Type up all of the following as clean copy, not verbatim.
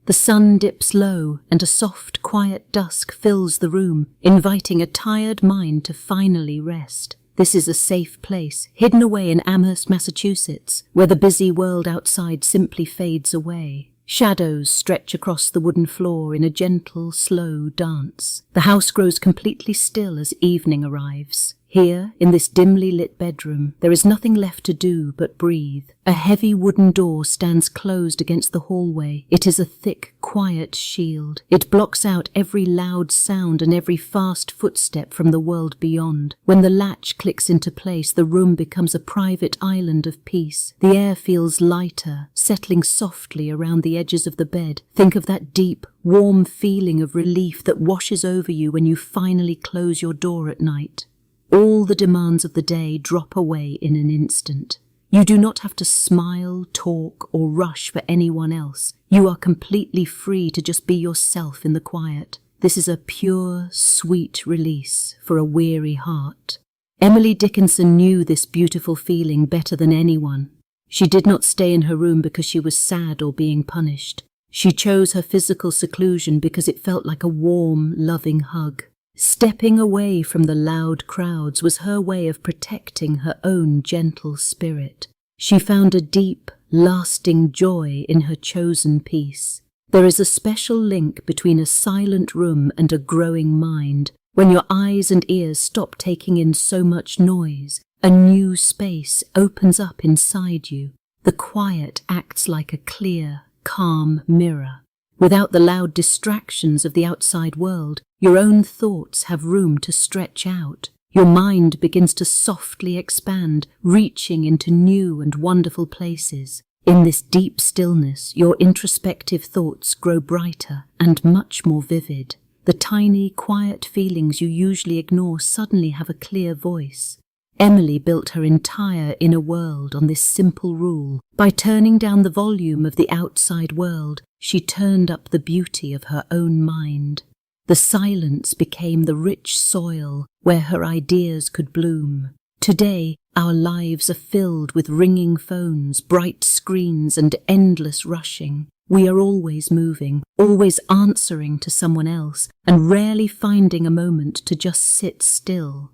The sun dips low, and a soft, quiet dusk fills the room, inviting a tired mind to finally rest. This is a safe place, hidden away in Amherst, Massachusetts, where the busy world outside simply fades away. Shadows stretch across the wooden floor in a gentle, slow dance. The house grows completely still as evening arrives. Here, in this dimly lit bedroom, there is nothing left to do but breathe. A heavy wooden door stands closed against the hallway. It is a thick, quiet shield. It blocks out every loud sound and every fast footstep from the world beyond. When the latch clicks into place, the room becomes a private island of peace. The air feels lighter, settling softly around the edges of the bed. Think of that deep, warm feeling of relief that washes over you when you finally close your door at night. All the demands of the day drop away in an instant. You do not have to smile, talk, or rush for anyone else. You are completely free to just be yourself in the quiet. This is a pure, sweet release for a weary heart. Emily Dickinson knew this beautiful feeling better than anyone. She did not stay in her room because she was sad or being punished. She chose her physical seclusion because it felt like a warm, loving hug. Stepping away from the loud crowds was her way of protecting her own gentle spirit. She found a deep, lasting joy in her chosen peace. There is a special link between a silent room and a growing mind. When your eyes and ears stop taking in so much noise, a new space opens up inside you. The quiet acts like a clear, calm mirror. Without the loud distractions of the outside world, your own thoughts have room to stretch out. Your mind begins to softly expand, reaching into new and wonderful places. In this deep stillness, your introspective thoughts grow brighter and much more vivid. The tiny, quiet feelings you usually ignore suddenly have a clear voice. Emily built her entire inner world on this simple rule. By turning down the volume of the outside world, she turned up the beauty of her own mind. The silence became the rich soil where her ideas could bloom. Today, our lives are filled with ringing phones, bright screens, and endless rushing. We are always moving, always answering to someone else, and rarely finding a moment to just sit still.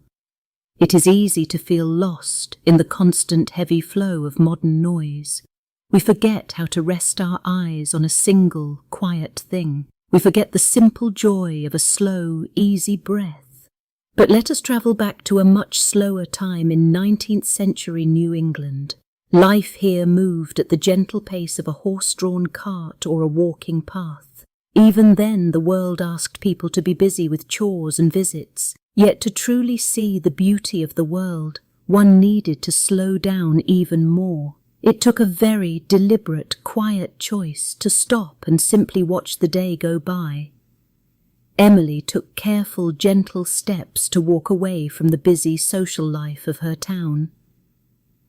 It is easy to feel lost in the constant heavy flow of modern noise. We forget how to rest our eyes on a single, quiet thing. We forget the simple joy of a slow, easy breath. But let us travel back to a much slower time in 19th century New England. Life here moved at the gentle pace of a horse-drawn cart or a walking path. Even then, the world asked people to be busy with chores and visits. Yet to truly see the beauty of the world, one needed to slow down even more. It took a very deliberate, quiet choice to stop and simply watch the day go by. Emily took careful, gentle steps to walk away from the busy social life of her town.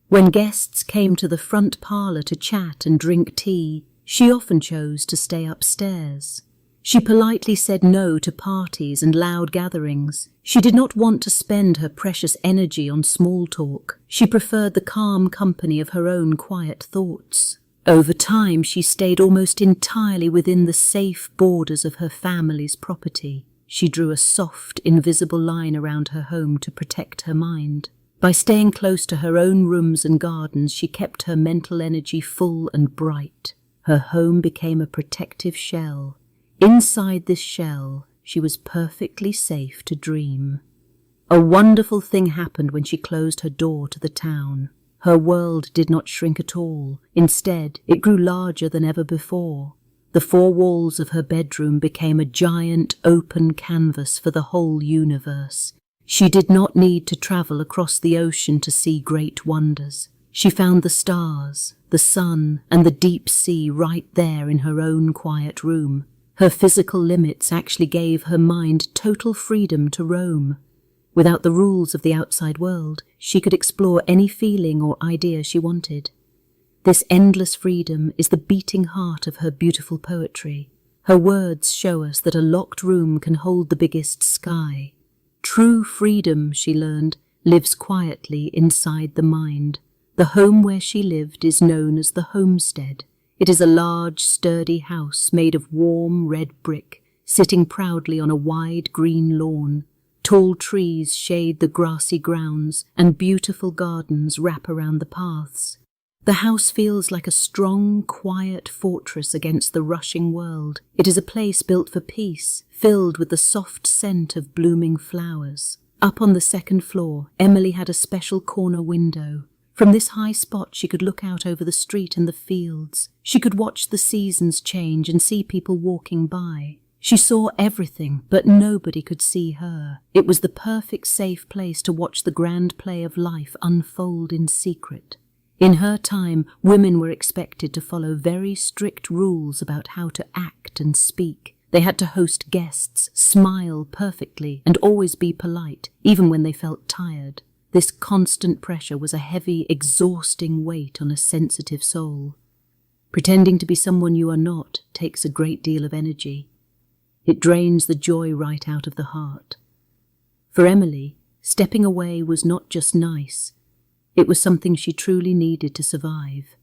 When guests came to the front parlour to chat and drink tea, she often chose to stay upstairs. She politely said no to parties and loud gatherings. She did not want to spend her precious energy on small talk. She preferred the calm company of her own quiet thoughts. Over time, she stayed almost entirely within the safe borders of her family's property. She drew a soft, invisible line around her home to protect her mind. By staying close to her own rooms and gardens, she kept her mental energy full and bright. Her home became a protective shell. Inside this shell, she was perfectly safe to dream. A wonderful thing happened when she closed her door to the town. Her world did not shrink at all. Instead, it grew larger than ever before. The four walls of her bedroom became a giant open canvas for the whole universe. She did not need to travel across the ocean to see great wonders. She found the stars, the sun, and the deep sea right there in her own quiet room. Her physical limits actually gave her mind total freedom to roam. Without the rules of the outside world, she could explore any feeling or idea she wanted. This endless freedom is the beating heart of her beautiful poetry. Her words show us that a locked room can hold the biggest sky. True freedom, she learned, lives quietly inside the mind. The home where she lived is known as the homestead. It is a large, sturdy house made of warm red brick, sitting proudly on a wide green lawn. Tall trees shade the grassy grounds, and beautiful gardens wrap around the paths. The house feels like a strong, quiet fortress against the rushing world. It is a place built for peace, filled with the soft scent of blooming flowers. Up on the second floor, Emily had a special corner window. From this high spot she could look out over the street and the fields. She could watch the seasons change and see people walking by. She saw everything, but nobody could see her. It was the perfect safe place to watch the grand play of life unfold in secret. In her time, women were expected to follow very strict rules about how to act and speak. They had to host guests, smile perfectly, and always be polite, even when they felt tired. This constant pressure was a heavy, exhausting weight on a sensitive soul. Pretending to be someone you are not takes a great deal of energy. It drains the joy right out of the heart. For Emily, stepping away was not just nice. It was something she truly needed to survive.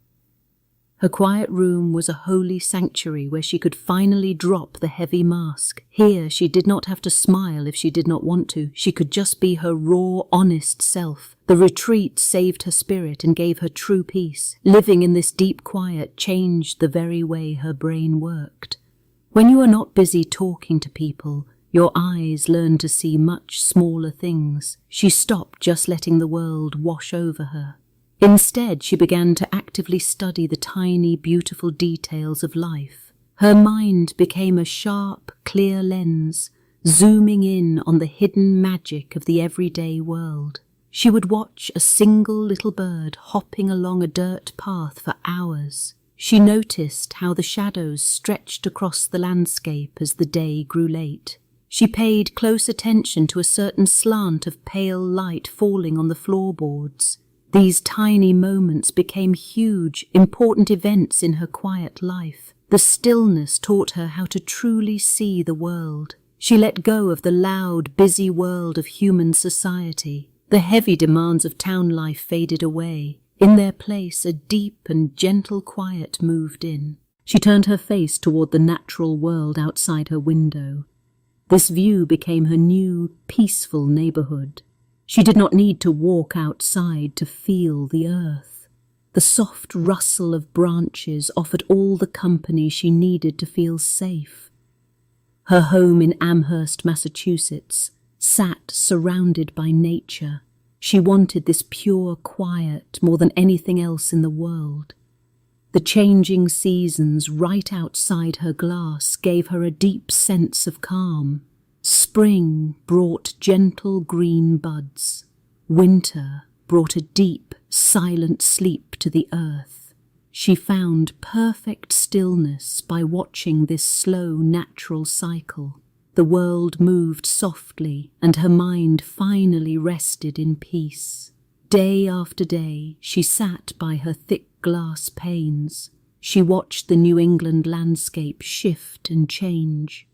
Her quiet room was a holy sanctuary where she could finally drop the heavy mask. Here, she did not have to smile if she did not want to. She could just be her raw, honest self. The retreat saved her spirit and gave her true peace. Living in this deep quiet changed the very way her brain worked. When you are not busy talking to people, your eyes learn to see much smaller things. She stopped just letting the world wash over her. Instead, she began to actively study the tiny, beautiful details of life. Her mind became a sharp, clear lens, zooming in on the hidden magic of the everyday world. She would watch a single little bird hopping along a dirt path for hours. She noticed how the shadows stretched across the landscape as the day grew late. She paid close attention to a certain slant of pale light falling on the floorboards. These tiny moments became huge, important events in her quiet life. The stillness taught her how to truly see the world. She let go of the loud, busy world of human society. The heavy demands of town life faded away. In their place, a deep and gentle quiet moved in. She turned her face toward the natural world outside her window. This view became her new, peaceful neighborhood. She did not need to walk outside to feel the earth. The soft rustle of branches offered all the company she needed to feel safe. Her home in Amherst, Massachusetts, sat surrounded by nature. She wanted this pure quiet more than anything else in the world. The changing seasons right outside her glass gave her a deep sense of calm. Spring brought gentle green buds. Winter brought a deep, silent sleep to the earth. She found perfect stillness by watching this slow, natural cycle. The world moved softly, and her mind finally rested in peace. Day after day, she sat by her thick glass panes. She watched the New England landscape shift and change.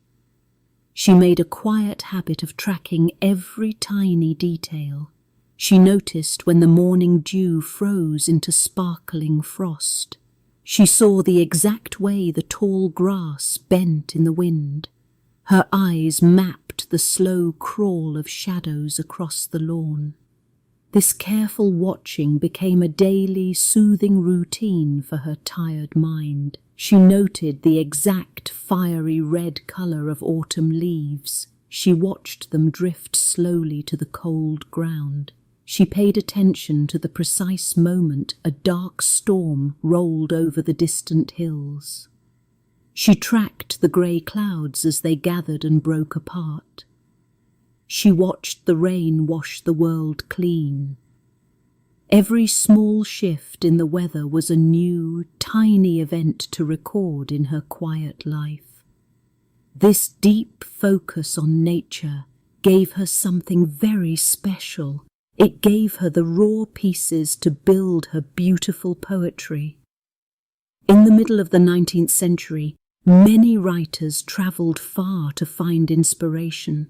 She made a quiet habit of tracking every tiny detail. She noticed when the morning dew froze into sparkling frost. She saw the exact way the tall grass bent in the wind. Her eyes mapped the slow crawl of shadows across the lawn. This careful watching became a daily, soothing routine for her tired mind. She noted the exact fiery red colour of autumn leaves. She watched them drift slowly to the cold ground. She paid attention to the precise moment a dark storm rolled over the distant hills. She tracked the grey clouds as they gathered and broke apart. She watched the rain wash the world clean. Every small shift in the weather was a new, tiny event to record in her quiet life. This deep focus on nature gave her something very special. It gave her the raw pieces to build her beautiful poetry. In the middle of the 19th century, many writers travelled far to find inspiration.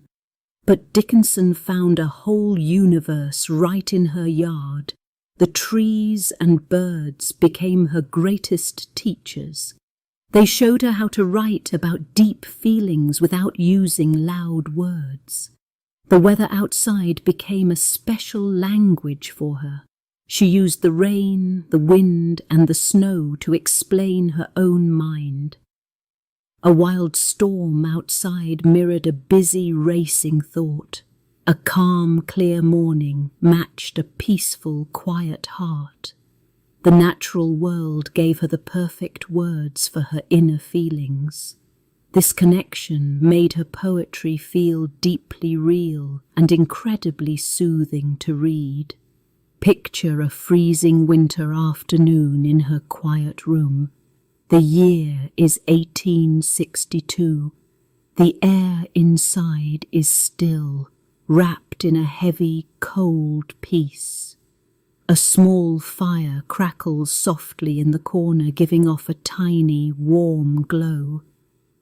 But Dickinson found a whole universe right in her yard. The trees and birds became her greatest teachers. They showed her how to write about deep feelings without using loud words. The weather outside became a special language for her. She used the rain, the wind, and the snow to explain her own mind. A wild storm outside mirrored a busy, racing thought. A calm, clear morning matched a peaceful, quiet heart. The natural world gave her the perfect words for her inner feelings. This connection made her poetry feel deeply real and incredibly soothing to read. Picture a freezing winter afternoon in her quiet room. The year is 1862. The air inside is still, wrapped in a heavy, cold peace. A small fire crackles softly in the corner, giving off a tiny, warm glow.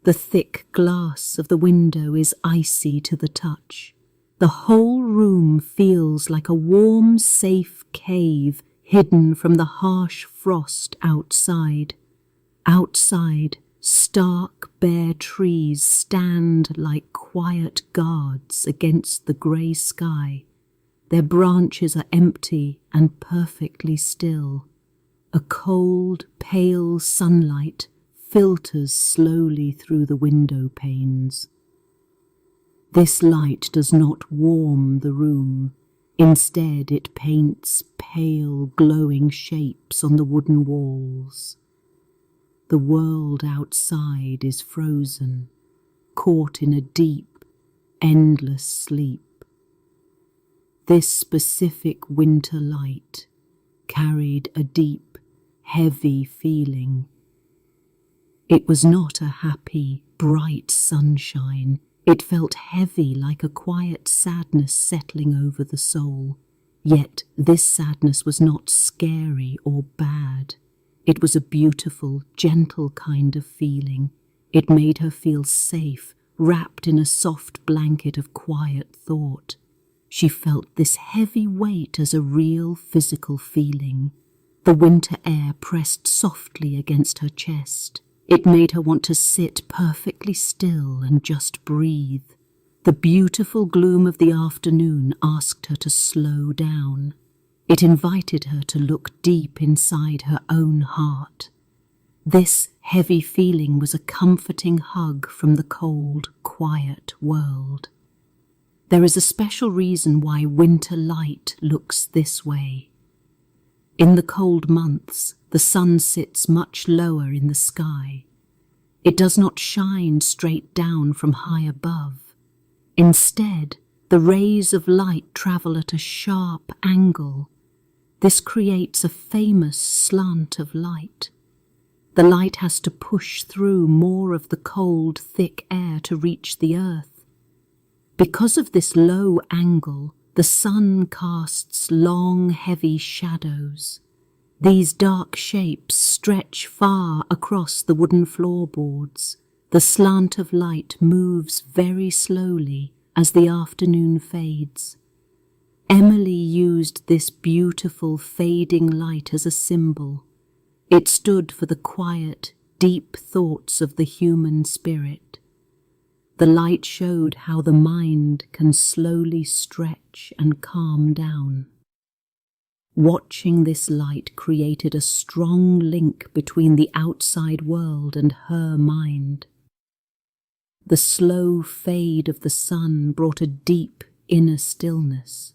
The thick glass of the window is icy to the touch. The whole room feels like a warm, safe cave hidden from the harsh frost outside. Outside, stark, bare trees stand like quiet guards against the grey sky. Their branches are empty and perfectly still. A cold, pale sunlight filters slowly through the window panes. This light does not warm the room. Instead, it paints pale, glowing shapes on the wooden walls. The world outside is frozen, caught in a deep, endless sleep. This specific winter light carried a deep, heavy feeling. It was not a happy, bright sunshine. It felt heavy, like a quiet sadness settling over the soul. Yet this sadness was not scary or bad. It was a beautiful, gentle kind of feeling. It made her feel safe, wrapped in a soft blanket of quiet thought. She felt this heavy weight as a real physical feeling. The winter air pressed softly against her chest. It made her want to sit perfectly still and just breathe. The beautiful gloom of the afternoon asked her to slow down. It invited her to look deep inside her own heart. This heavy feeling was a comforting hug from the cold, quiet world. There is a special reason why winter light looks this way. In the cold months, the sun sits much lower in the sky. It does not shine straight down from high above. Instead, the rays of light travel at a sharp angle. This creates a famous slant of light. The light has to push through more of the cold, thick air to reach the earth. Because of this low angle, the sun casts long, heavy shadows. These dark shapes stretch far across the wooden floorboards. The slant of light moves very slowly as the afternoon fades. Emily used this beautiful fading light as a symbol. It stood for the quiet, deep thoughts of the human spirit. The light showed how the mind can slowly stretch and calm down. Watching this light created a strong link between the outside world and her mind. The slow fade of the sun brought a deep inner stillness.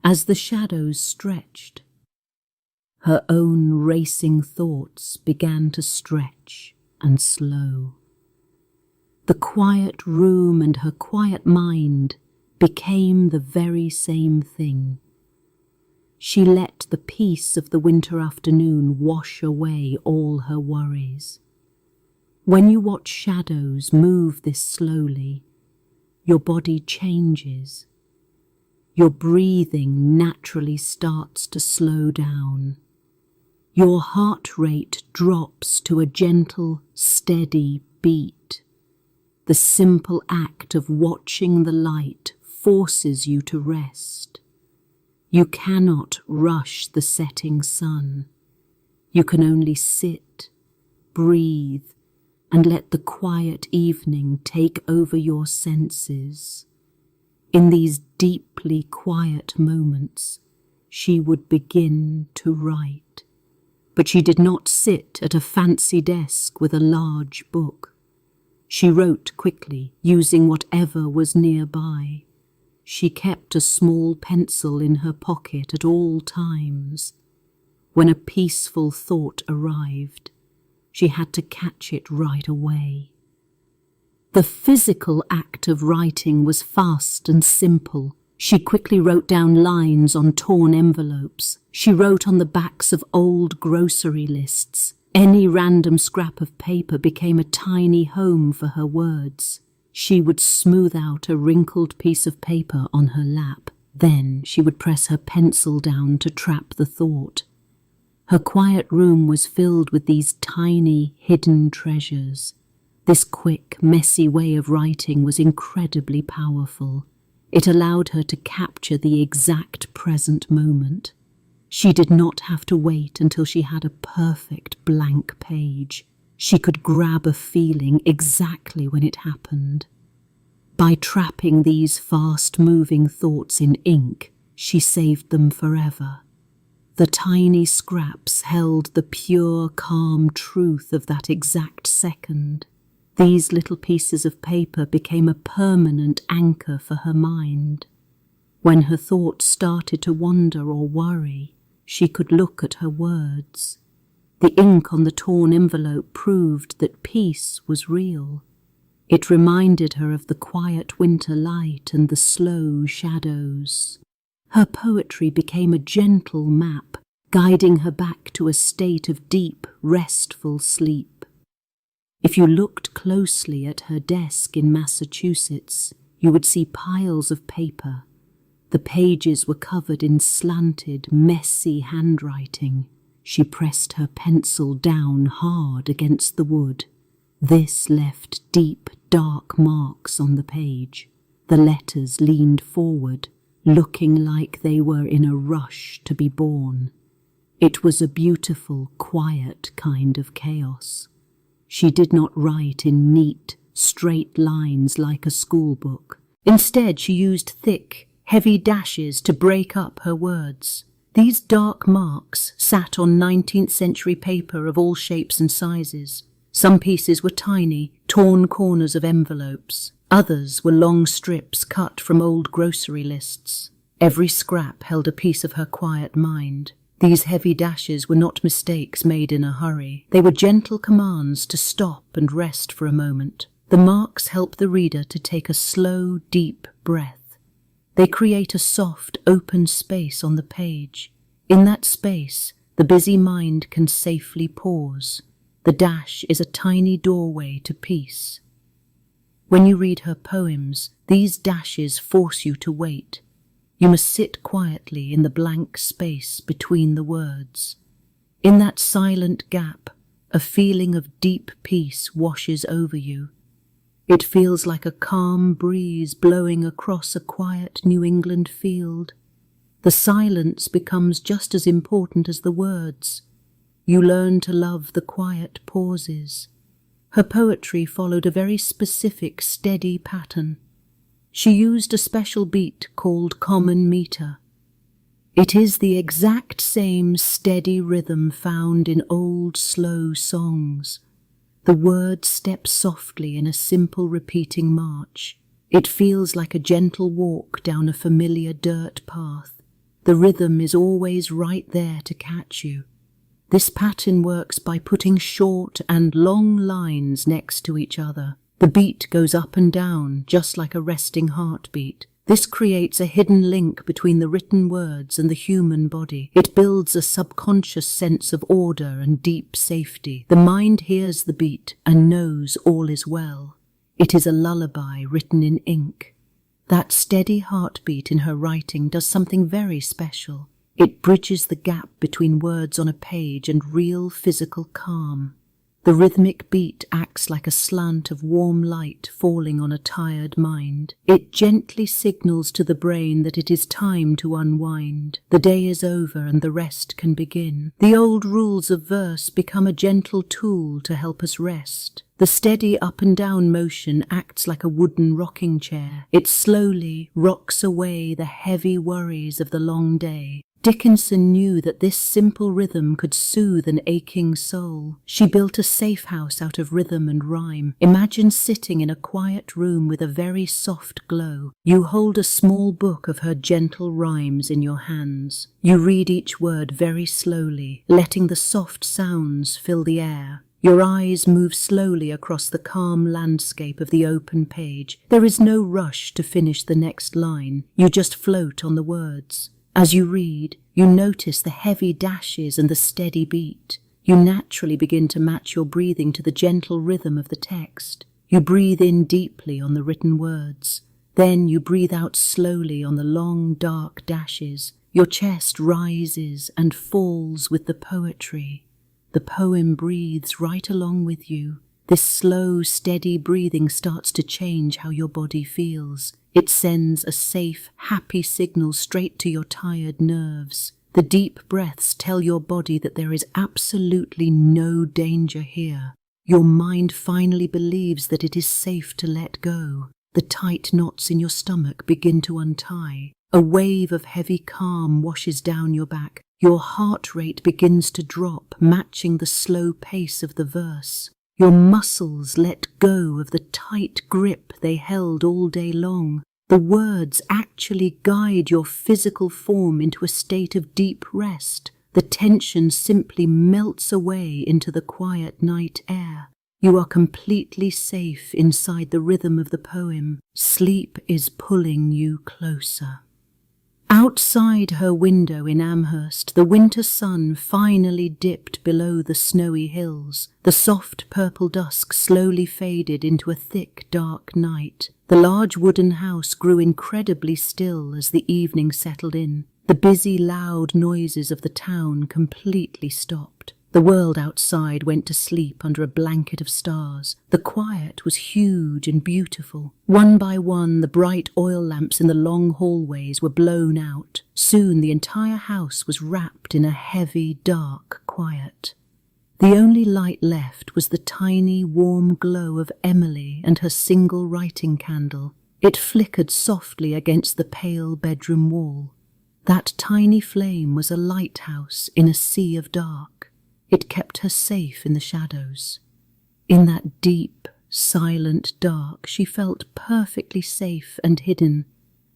As the shadows stretched, her own racing thoughts began to stretch and slow. The quiet room and her quiet mind became the very same thing. She let the peace of the winter afternoon wash away all her worries. When you watch shadows move this slowly, your body changes. Your breathing naturally starts to slow down. Your heart rate drops to a gentle, steady beat. The simple act of watching the light forces you to rest. You cannot rush the setting sun. You can only sit, breathe, and let the quiet evening take over your senses. In these deeply quiet moments, she would begin to write. But she did not sit at a fancy desk with a large book. She wrote quickly, using whatever was nearby. She kept a small pencil in her pocket at all times. When a peaceful thought arrived, she had to catch it right away. The physical act of writing was fast and simple. She quickly wrote down lines on torn envelopes. She wrote on the backs of old grocery lists. Any random scrap of paper became a tiny home for her words. She would smooth out a wrinkled piece of paper on her lap. Then she would press her pencil down to trap the thought. Her quiet room was filled with these tiny, hidden treasures. This quick, messy way of writing was incredibly powerful. It allowed her to capture the exact present moment. She did not have to wait until she had a perfect blank page. She could grab a feeling exactly when it happened. By trapping these fast-moving thoughts in ink, she saved them forever. The tiny scraps held the pure, calm truth of that exact second. These little pieces of paper became a permanent anchor for her mind. When her thoughts started to wander or worry, she could look at her words. The ink on the torn envelope proved that peace was real. It reminded her of the quiet winter light and the slow shadows. Her poetry became a gentle map, guiding her back to a state of deep, restful sleep. If you looked closely at her desk in Massachusetts, you would see piles of paper. The pages were covered in slanted, messy handwriting. She pressed her pencil down hard against the wood. This left deep, dark marks on the page. The letters leaned forward, looking like they were in a rush to be born. It was a beautiful, quiet kind of chaos. She did not write in neat, straight lines like a schoolbook. Instead, she used thick, heavy dashes to break up her words. These dark marks sat on 19th century paper of all shapes and sizes. Some pieces were tiny, torn corners of envelopes. Others were long strips cut from old grocery lists. Every scrap held a piece of her quiet mind. These heavy dashes were not mistakes made in a hurry. They were gentle commands to stop and rest for a moment. The marks help the reader to take a slow, deep breath. They create a soft, open space on the page. In that space, the busy mind can safely pause. The dash is a tiny doorway to peace. When you read her poems, these dashes force you to wait. You must sit quietly in the blank space between the words. In that silent gap, a feeling of deep peace washes over you. It feels like a calm breeze blowing across a quiet New England field. The silence becomes just as important as the words. You learn to love the quiet pauses. Her poetry followed a very specific, steady pattern. She used a special beat called common meter. It is the exact same steady rhythm found in old, slow songs. The words step softly in a simple repeating march. It feels like a gentle walk down a familiar dirt path. The rhythm is always right there to catch you. This pattern works by putting short and long lines next to each other. The beat goes up and down, just like a resting heartbeat. This creates a hidden link between the written words and the human body. It builds a subconscious sense of order and deep safety. The mind hears the beat and knows all is well. It is a lullaby written in ink. That steady heartbeat in her writing does something very special. It bridges the gap between words on a page and real physical calm. The rhythmic beat acts like a slant of warm light falling on a tired mind. It gently signals to the brain that it is time to unwind. The day is over and the rest can begin. The old rules of verse become a gentle tool to help us rest. The steady up and down motion acts like a wooden rocking chair. It slowly rocks away the heavy worries of the long day. Dickinson knew that this simple rhythm could soothe an aching soul. She built a safe house out of rhythm and rhyme. Imagine sitting in a quiet room with a very soft glow. You hold a small book of her gentle rhymes in your hands. You read each word very slowly, letting the soft sounds fill the air. Your eyes move slowly across the calm landscape of the open page. There is no rush to finish the next line. You just float on the words. As you read, you notice the heavy dashes and the steady beat. You naturally begin to match your breathing to the gentle rhythm of the text. You breathe in deeply on the written words. Then you breathe out slowly on the long, dark dashes. Your chest rises and falls with the poetry. The poem breathes right along with you. This slow, steady breathing starts to change how your body feels. It sends a safe, happy signal straight to your tired nerves. The deep breaths tell your body that there is absolutely no danger here. Your mind finally believes that it is safe to let go. The tight knots in your stomach begin to untie. A wave of heavy calm washes down your back. Your heart rate begins to drop, matching the slow pace of the verse. Your muscles let go of the tight grip they held all day long. The words actually guide your physical form into a state of deep rest. The tension simply melts away into the quiet night air. You are completely safe inside the rhythm of the poem. Sleep is pulling you closer. Outside her window in Amherst, the winter sun finally dipped below the snowy hills. The soft purple dusk slowly faded into a thick, dark night. The large wooden house grew incredibly still as the evening settled in. The busy, loud noises of the town completely stopped. The world outside went to sleep under a blanket of stars. The quiet was huge and beautiful. One by one, the bright oil lamps in the long hallways were blown out. Soon the entire house was wrapped in a heavy, dark quiet. The only light left was the tiny, warm glow of Emily and her single writing candle. It flickered softly against the pale bedroom wall. That tiny flame was a lighthouse in a sea of dark. It kept her safe in the shadows. In that deep, silent dark, she felt perfectly safe and hidden.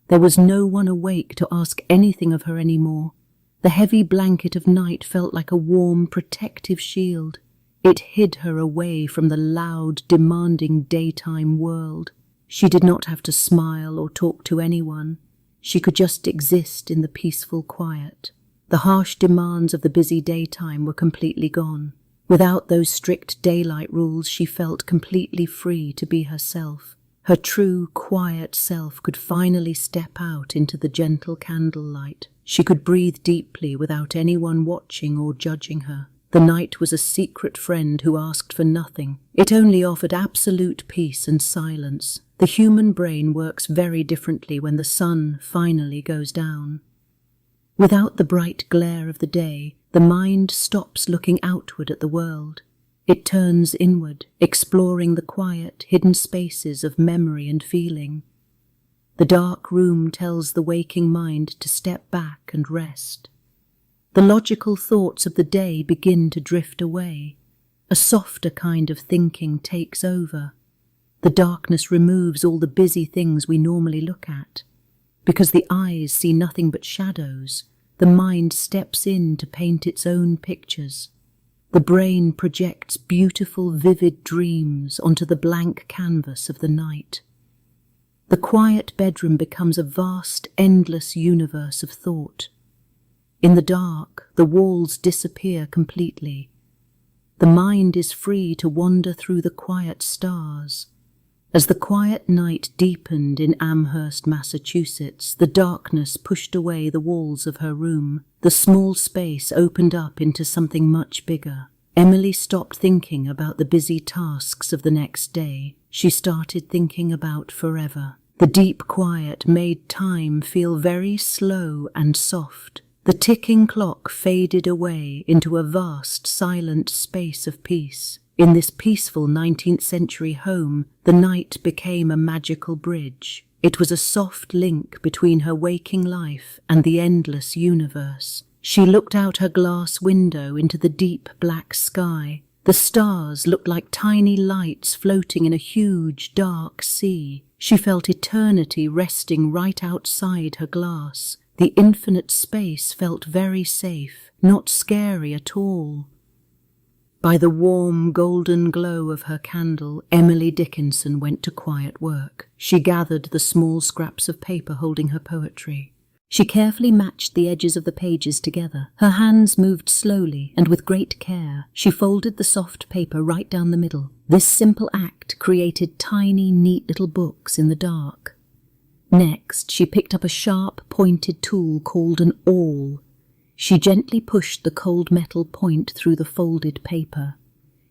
There was no one awake to ask anything of her anymore. The heavy blanket of night felt like a warm, protective shield. It hid her away from the loud, demanding daytime world. She did not have to smile or talk to anyone. She could just exist in the peaceful quiet. The harsh demands of the busy daytime were completely gone. Without those strict daylight rules, she felt completely free to be herself. Her true, quiet self could finally step out into the gentle candlelight. She could breathe deeply without anyone watching or judging her. The night was a secret friend who asked for nothing. It only offered absolute peace and silence. The human brain works very differently when the sun finally goes down. Without the bright glare of the day, the mind stops looking outward at the world. It turns inward, exploring the quiet, hidden spaces of memory and feeling. The dark room tells the waking mind to step back and rest. The logical thoughts of the day begin to drift away. A softer kind of thinking takes over. The darkness removes all the busy things we normally look at. Because the eyes see nothing but shadows, the mind steps in to paint its own pictures. The brain projects beautiful, vivid dreams onto the blank canvas of the night. The quiet bedroom becomes a vast, endless universe of thought. In the dark, the walls disappear completely. The mind is free to wander through the quiet stars. As the quiet night deepened in Amherst, Massachusetts, the darkness pushed away the walls of her room. The small space opened up into something much bigger. Emily stopped thinking about the busy tasks of the next day. She started thinking about forever. The deep quiet made time feel very slow and soft. The ticking clock faded away into a vast, silent space of peace. In this peaceful 19th century home, the night became a magical bridge. It was a soft link between her waking life and the endless universe. She looked out her glass window into the deep black sky. The stars looked like tiny lights floating in a huge, dark sea. She felt eternity resting right outside her glass. The infinite space felt very safe, not scary at all. By the warm, golden glow of her candle, Emily Dickinson went to quiet work. She gathered the small scraps of paper holding her poetry. She carefully matched the edges of the pages together. Her hands moved slowly and with great care. She folded the soft paper right down the middle. This simple act created tiny, neat little books in the dark. Next, she picked up a sharp, pointed tool called an awl. She gently pushed the cold metal point through the folded paper.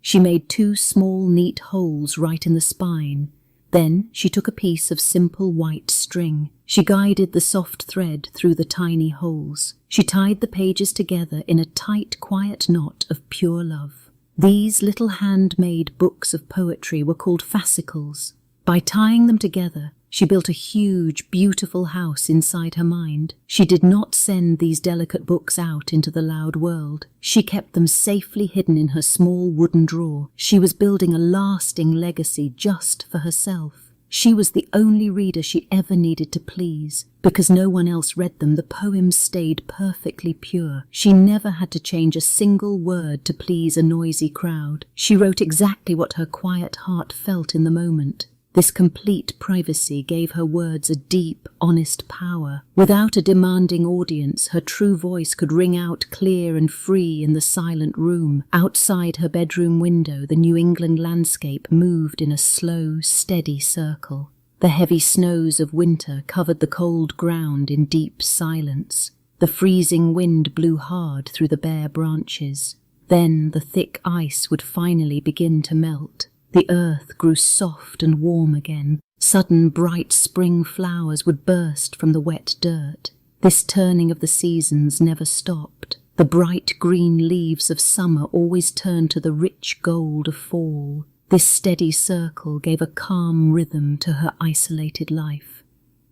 She made 2 small, neat holes right in the spine. Then she took a piece of simple white string. She guided the soft thread through the tiny holes. She tied the pages together in a tight, quiet knot of pure love. These little handmade books of poetry were called fascicles. By tying them together, she built a huge, beautiful house inside her mind. She did not send these delicate books out into the loud world. She kept them safely hidden in her small wooden drawer. She was building a lasting legacy just for herself. She was the only reader she ever needed to please. Because no one else read them, the poems stayed perfectly pure. She never had to change a single word to please a noisy crowd. She wrote exactly what her quiet heart felt in the moment. This complete privacy gave her words a deep, honest power. Without a demanding audience, her true voice could ring out clear and free in the silent room. Outside her bedroom window, the New England landscape moved in a slow, steady circle. The heavy snows of winter covered the cold ground in deep silence. The freezing wind blew hard through the bare branches. Then the thick ice would finally begin to melt. The earth grew soft and warm again. Sudden bright spring flowers would burst from the wet dirt. This turning of the seasons never stopped. The bright green leaves of summer always turned to the rich gold of fall. This steady circle gave a calm rhythm to her isolated life.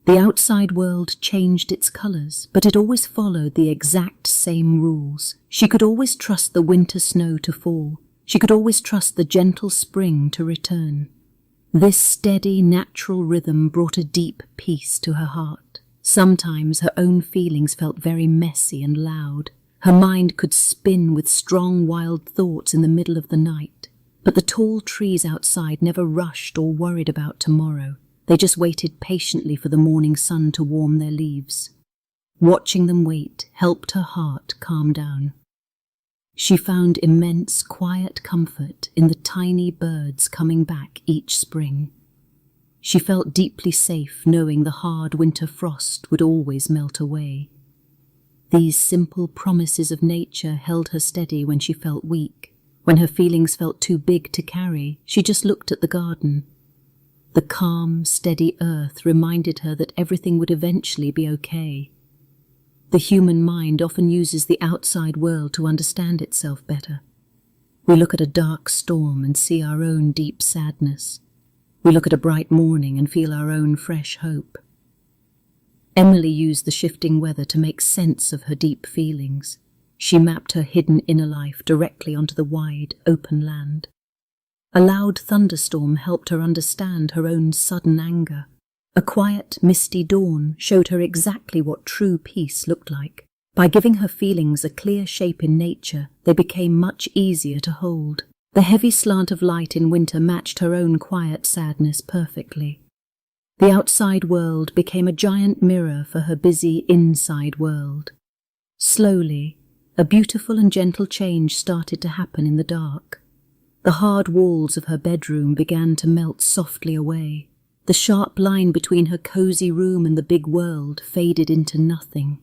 The outside world changed its colours, but it always followed the exact same rules. She could always trust the winter snow to fall. She could always trust the gentle spring to return. This steady, natural rhythm brought a deep peace to her heart. Sometimes her own feelings felt very messy and loud. Her mind could spin with strong, wild thoughts in the middle of the night. But the tall trees outside never rushed or worried about tomorrow. They just waited patiently for the morning sun to warm their leaves. Watching them wait helped her heart calm down. She found immense quiet comfort in the tiny birds coming back each spring. She felt deeply safe knowing the hard winter frost would always melt away. These simple promises of nature held her steady when she felt weak. When her feelings felt too big to carry, she just looked at the garden. The calm, steady earth reminded her that everything would eventually be okay. The human mind often uses the outside world to understand itself better. We look at a dark storm and see our own deep sadness. We look at a bright morning and feel our own fresh hope. Emily used the shifting weather to make sense of her deep feelings. She mapped her hidden inner life directly onto the wide, open land. A loud thunderstorm helped her understand her own sudden anger. A quiet, misty dawn showed her exactly what true peace looked like. By giving her feelings a clear shape in nature, they became much easier to hold. The heavy slant of light in winter matched her own quiet sadness perfectly. The outside world became a giant mirror for her busy inside world. Slowly, a beautiful and gentle change started to happen in the dark. The hard walls of her bedroom began to melt softly away. The sharp line between her cozy room and the big world faded into nothing.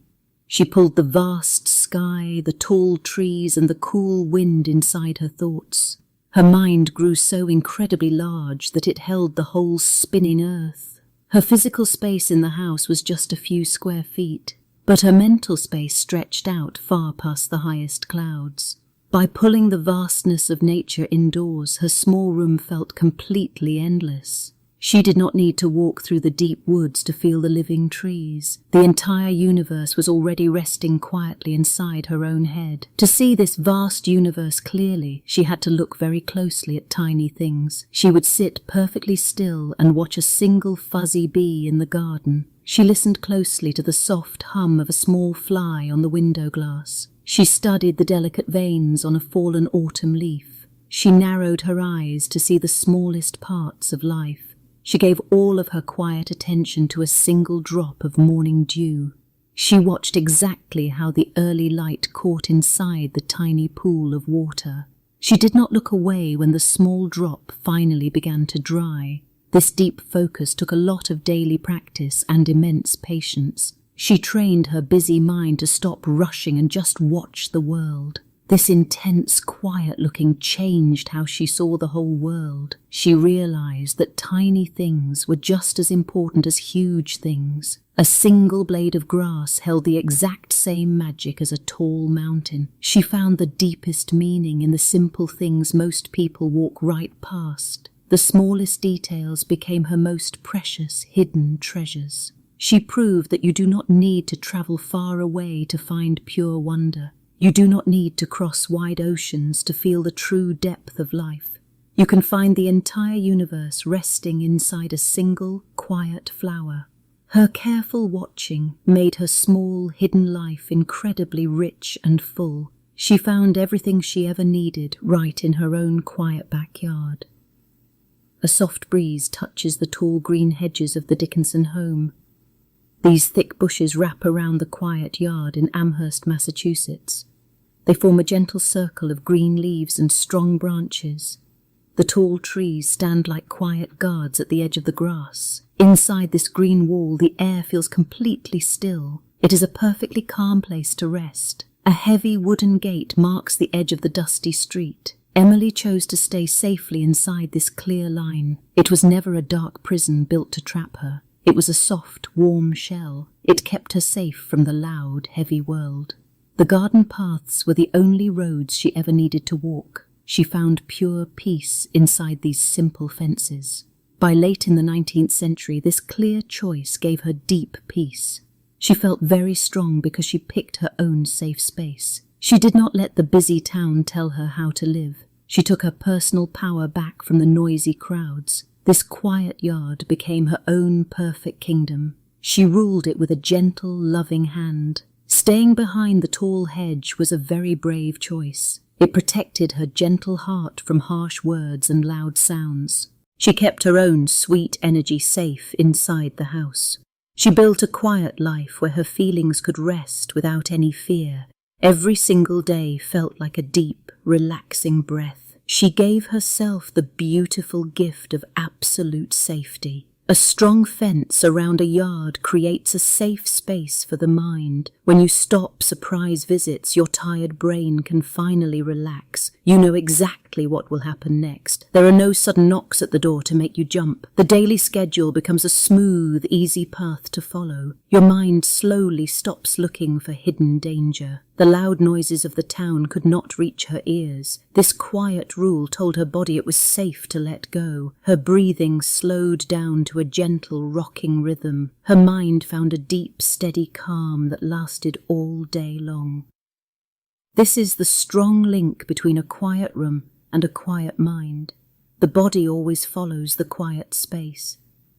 She pulled the vast sky, the tall trees, and the cool wind inside her thoughts. Her mind grew so incredibly large that it held the whole spinning earth. Her physical space in the house was just a few square feet, but her mental space stretched out far past the highest clouds. By pulling the vastness of nature indoors, her small room felt completely endless. She did not need to walk through the deep woods to feel the living trees. The entire universe was already resting quietly inside her own head. To see this vast universe clearly, she had to look very closely at tiny things. She would sit perfectly still and watch a single fuzzy bee in the garden. She listened closely to the soft hum of a small fly on the window glass. She studied the delicate veins on a fallen autumn leaf. She narrowed her eyes to see the smallest parts of life. She gave all of her quiet attention to a single drop of morning dew. She watched exactly how the early light caught inside the tiny pool of water. She did not look away when the small drop finally began to dry. This deep focus took a lot of daily practice and immense patience. She trained her busy mind to stop rushing and just watch the world. This intense, quiet looking changed how she saw the whole world. She realized that tiny things were just as important as huge things. A single blade of grass held the exact same magic as a tall mountain. She found the deepest meaning in the simple things most people walk right past. The smallest details became her most precious hidden treasures. She proved that you do not need to travel far away to find pure wonder. You do not need to cross wide oceans to feel the true depth of life. You can find the entire universe resting inside a single, quiet flower. Her careful watching made her small, hidden life incredibly rich and full. She found everything she ever needed right in her own quiet backyard. A soft breeze touches the tall green hedges of the Dickinson home. These thick bushes wrap around the quiet yard in Amherst, Massachusetts. They form a gentle circle of green leaves and strong branches. The tall trees stand like quiet guards at the edge of the grass. Inside this green wall, the air feels completely still. It is a perfectly calm place to rest. A heavy wooden gate marks the edge of the dusty street. Emily chose to stay safely inside this clear line. It was never a dark prison built to trap her. It was a soft, warm shell. It kept her safe from the loud, heavy world. The garden paths were the only roads she ever needed to walk. She found pure peace inside these simple fences. By late in the 19th century, this clear choice gave her deep peace. She felt very strong because she picked her own safe space. She did not let the busy town tell her how to live. She took her personal power back from the noisy crowds. This quiet yard became her own perfect kingdom. She ruled it with a gentle, loving hand. Staying behind the tall hedge was a very brave choice. It protected her gentle heart from harsh words and loud sounds. She kept her own sweet energy safe inside the house. She built a quiet life where her feelings could rest without any fear. Every single day felt like a deep, relaxing breath. She gave herself the beautiful gift of absolute safety. A strong fence around a yard creates a safe space for the mind. When you stop surprise visits, your tired brain can finally relax. You know exactly what will happen next. There are no sudden knocks at the door to make you jump. The daily schedule becomes a smooth, easy path to follow. Your mind slowly stops looking for hidden danger. The loud noises of the town could not reach her ears. This quiet rule told her body it was safe to let go. Her breathing slowed down to a gentle, rocking rhythm. Her mind found a deep, steady calm that lasted all day long. This is the strong link between a quiet room and a quiet mind. The body always follows the quiet space.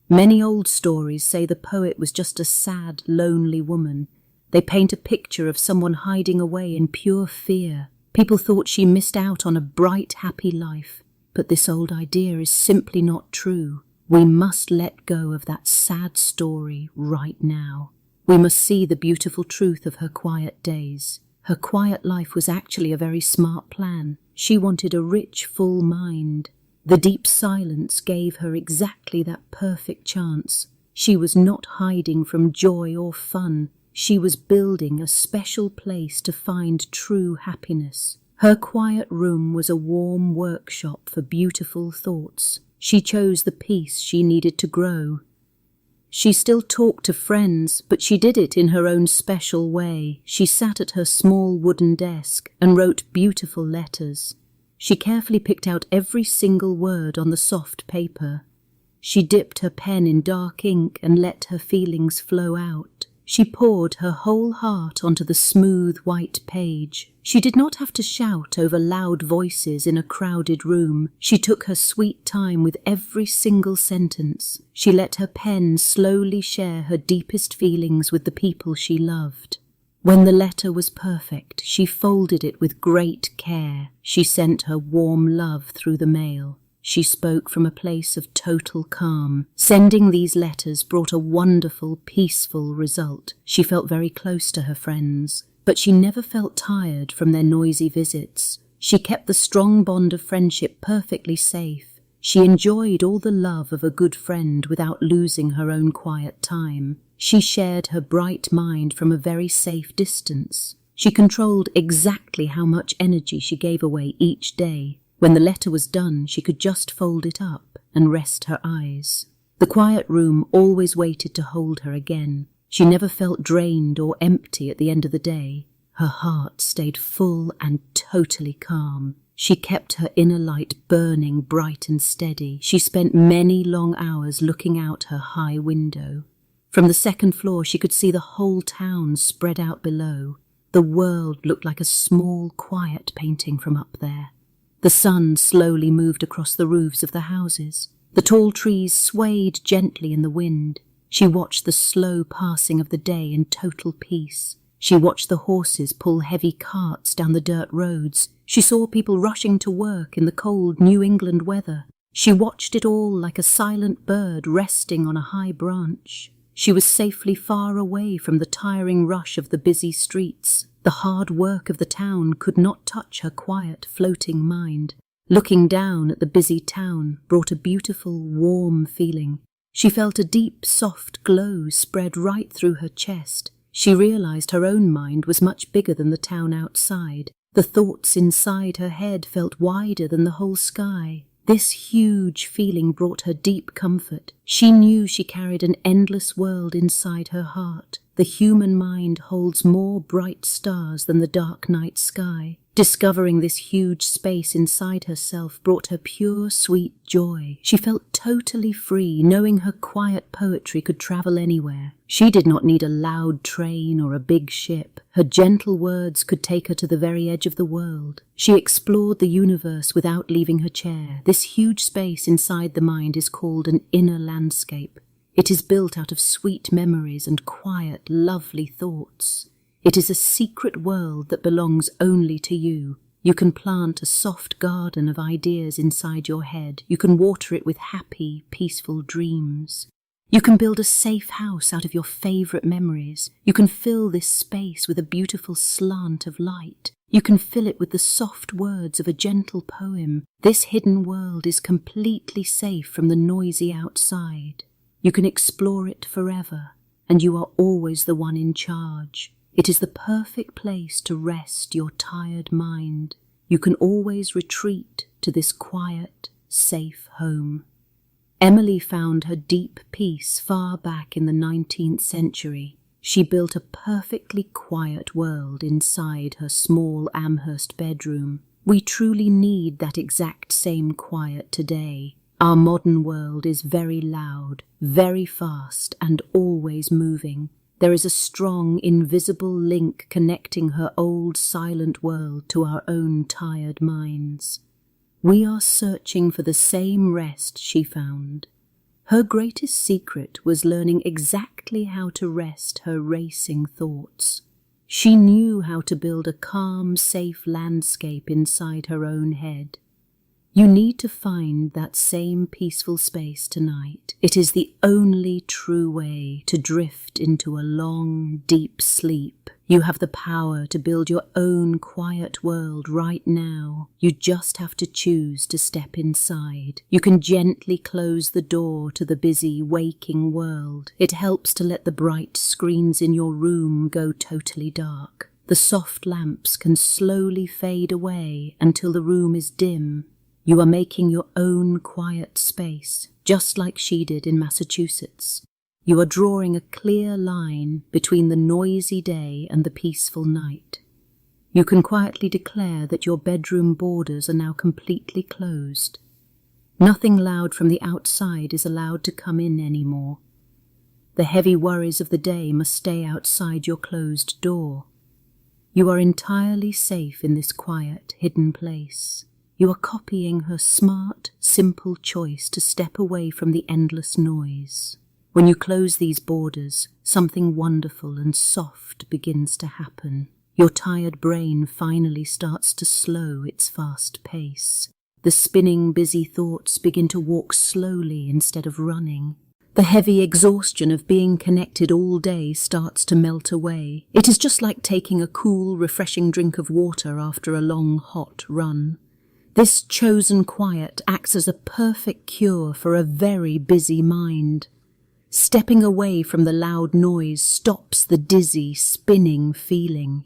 Many old stories say the poet was just a sad, lonely woman. They paint a picture of someone hiding away in pure fear. People thought she missed out on a bright, happy life. But this old idea is simply not true. We must let go of that sad story right now. We must see the beautiful truth of her quiet days. Her quiet life was actually a very smart plan. She wanted a rich, full mind. The deep silence gave her exactly that perfect chance. She was not hiding from joy or fun. She was building a special place to find true happiness. Her quiet room was a warm workshop for beautiful thoughts. She chose the peace she needed to grow. She still talked to friends, but she did it in her own special way. She sat at her small wooden desk and wrote beautiful letters. She carefully picked out every single word on the soft paper. She dipped her pen in dark ink and let her feelings flow out. She poured her whole heart onto the smooth white page. She did not have to shout over loud voices in a crowded room. She took her sweet time with every single sentence. She let her pen slowly share her deepest feelings with the people she loved. When the letter was perfect, she folded it with great care. She sent her warm love through the mail. She spoke from a place of total calm. Sending these letters brought a wonderful, peaceful result. She felt very close to her friends, but she never felt tired from their noisy visits. She kept the strong bond of friendship perfectly safe. She enjoyed all the love of a good friend without losing her own quiet time. She shared her bright mind from a very safe distance. She controlled exactly how much energy she gave away each day. When the letter was done, she could just fold it up and rest her eyes. The quiet room always waited to hold her again. She never felt drained or empty at the end of the day. Her heart stayed full and totally calm. She kept her inner light burning bright and steady. She spent many long hours looking out her high window. From the second floor, she could see the whole town spread out below. The world looked like a small, quiet painting from up there. The sun slowly moved across the roofs of the houses. The tall trees swayed gently in the wind. She watched the slow passing of the day in total peace. She watched the horses pull heavy carts down the dirt roads. She saw people rushing to work in the cold New England weather. She watched it all like a silent bird resting on a high branch. She was safely far away from the tiring rush of the busy streets. The hard work of the town could not touch her quiet, floating mind. Looking down at the busy town brought a beautiful, warm feeling. She felt a deep, soft glow spread right through her chest. She realized her own mind was much bigger than the town outside. The thoughts inside her head felt wider than the whole sky. This huge feeling brought her deep comfort. She knew she carried an endless world inside her heart. The human mind holds more bright stars than the dark night sky. Discovering this huge space inside herself brought her pure, sweet joy. She felt totally free, knowing her quiet poetry could travel anywhere. She did not need a loud train or a big ship. Her gentle words could take her to the very edge of the world. She explored the universe without leaving her chair. This huge space inside the mind is called an inner landscape. It is built out of sweet memories and quiet, lovely thoughts. It is a secret world that belongs only to you. You can plant a soft garden of ideas inside your head. You can water it with happy, peaceful dreams. You can build a safe house out of your favorite memories. You can fill this space with a beautiful slant of light. You can fill it with the soft words of a gentle poem. This hidden world is completely safe from the noisy outside. You can explore it forever, and you are always the one in charge. It is the perfect place to rest your tired mind. You can always retreat to this quiet, safe home. Emily found her deep peace far back in the 19th century. She built a perfectly quiet world inside her small Amherst bedroom. We truly need that exact same quiet today. Our modern world is very loud, very fast, and always moving. There is a strong, invisible link connecting her old, silent world to our own tired minds. We are searching for the same rest she found. Her greatest secret was learning exactly how to rest her racing thoughts. She knew how to build a calm, safe landscape inside her own head. You need to find that same peaceful space tonight. It is the only true way to drift into a long, deep sleep. You have the power to build your own quiet world right now. You just have to choose to step inside. You can gently close the door to the busy, waking world. It helps to let the bright screens in your room go totally dark. The soft lamps can slowly fade away until the room is dim. You are making your own quiet space, just like she did in Massachusetts. You are drawing a clear line between the noisy day and the peaceful night. You can quietly declare that your bedroom borders are now completely closed. Nothing loud from the outside is allowed to come in anymore. The heavy worries of the day must stay outside your closed door. You are entirely safe in this quiet, hidden place. You are copying her smart, simple choice to step away from the endless noise. When you close these borders, something wonderful and soft begins to happen. Your tired brain finally starts to slow its fast pace. The spinning, busy thoughts begin to walk slowly instead of running. The heavy exhaustion of being connected all day starts to melt away. It is just like taking a cool, refreshing drink of water after a long, hot run. This chosen quiet acts as a perfect cure for a very busy mind. Stepping away from the loud noise stops the dizzy, spinning feeling.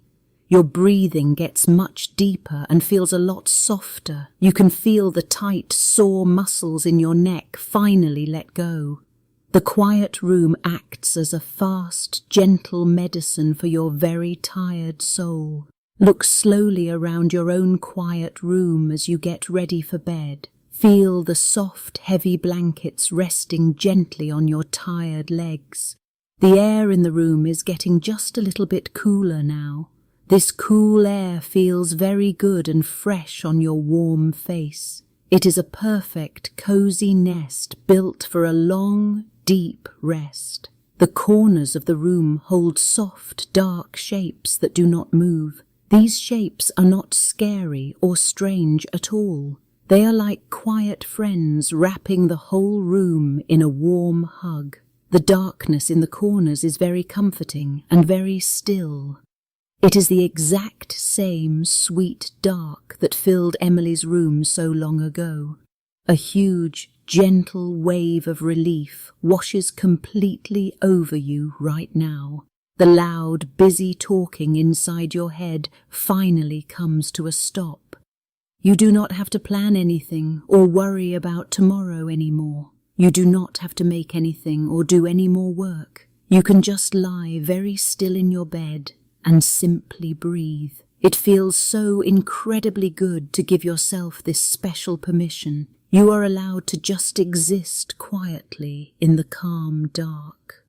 Your breathing gets much deeper and feels a lot softer. You can feel the tight, sore muscles in your neck finally let go. The quiet room acts as a fast, gentle medicine for your very tired soul. Look slowly around your own quiet room as you get ready for bed. Feel the soft, heavy blankets resting gently on your tired legs. The air in the room is getting just a little bit cooler now. This cool air feels very good and fresh on your warm face. It is a perfect, cozy nest built for a long, deep rest. The corners of the room hold soft, dark shapes that do not move. These shapes are not scary or strange at all. They are like quiet friends wrapping the whole room in a warm hug. The darkness in the corners is very comforting and very still. It is the exact same sweet dark that filled Emily's room so long ago. A huge, gentle wave of relief washes completely over you right now. The loud, busy talking inside your head finally comes to a stop. You do not have to plan anything or worry about tomorrow anymore. You do not have to make anything or do any more work. You can just lie very still in your bed and simply breathe. It feels so incredibly good to give yourself this special permission. You are allowed to just exist quietly in the calm dark.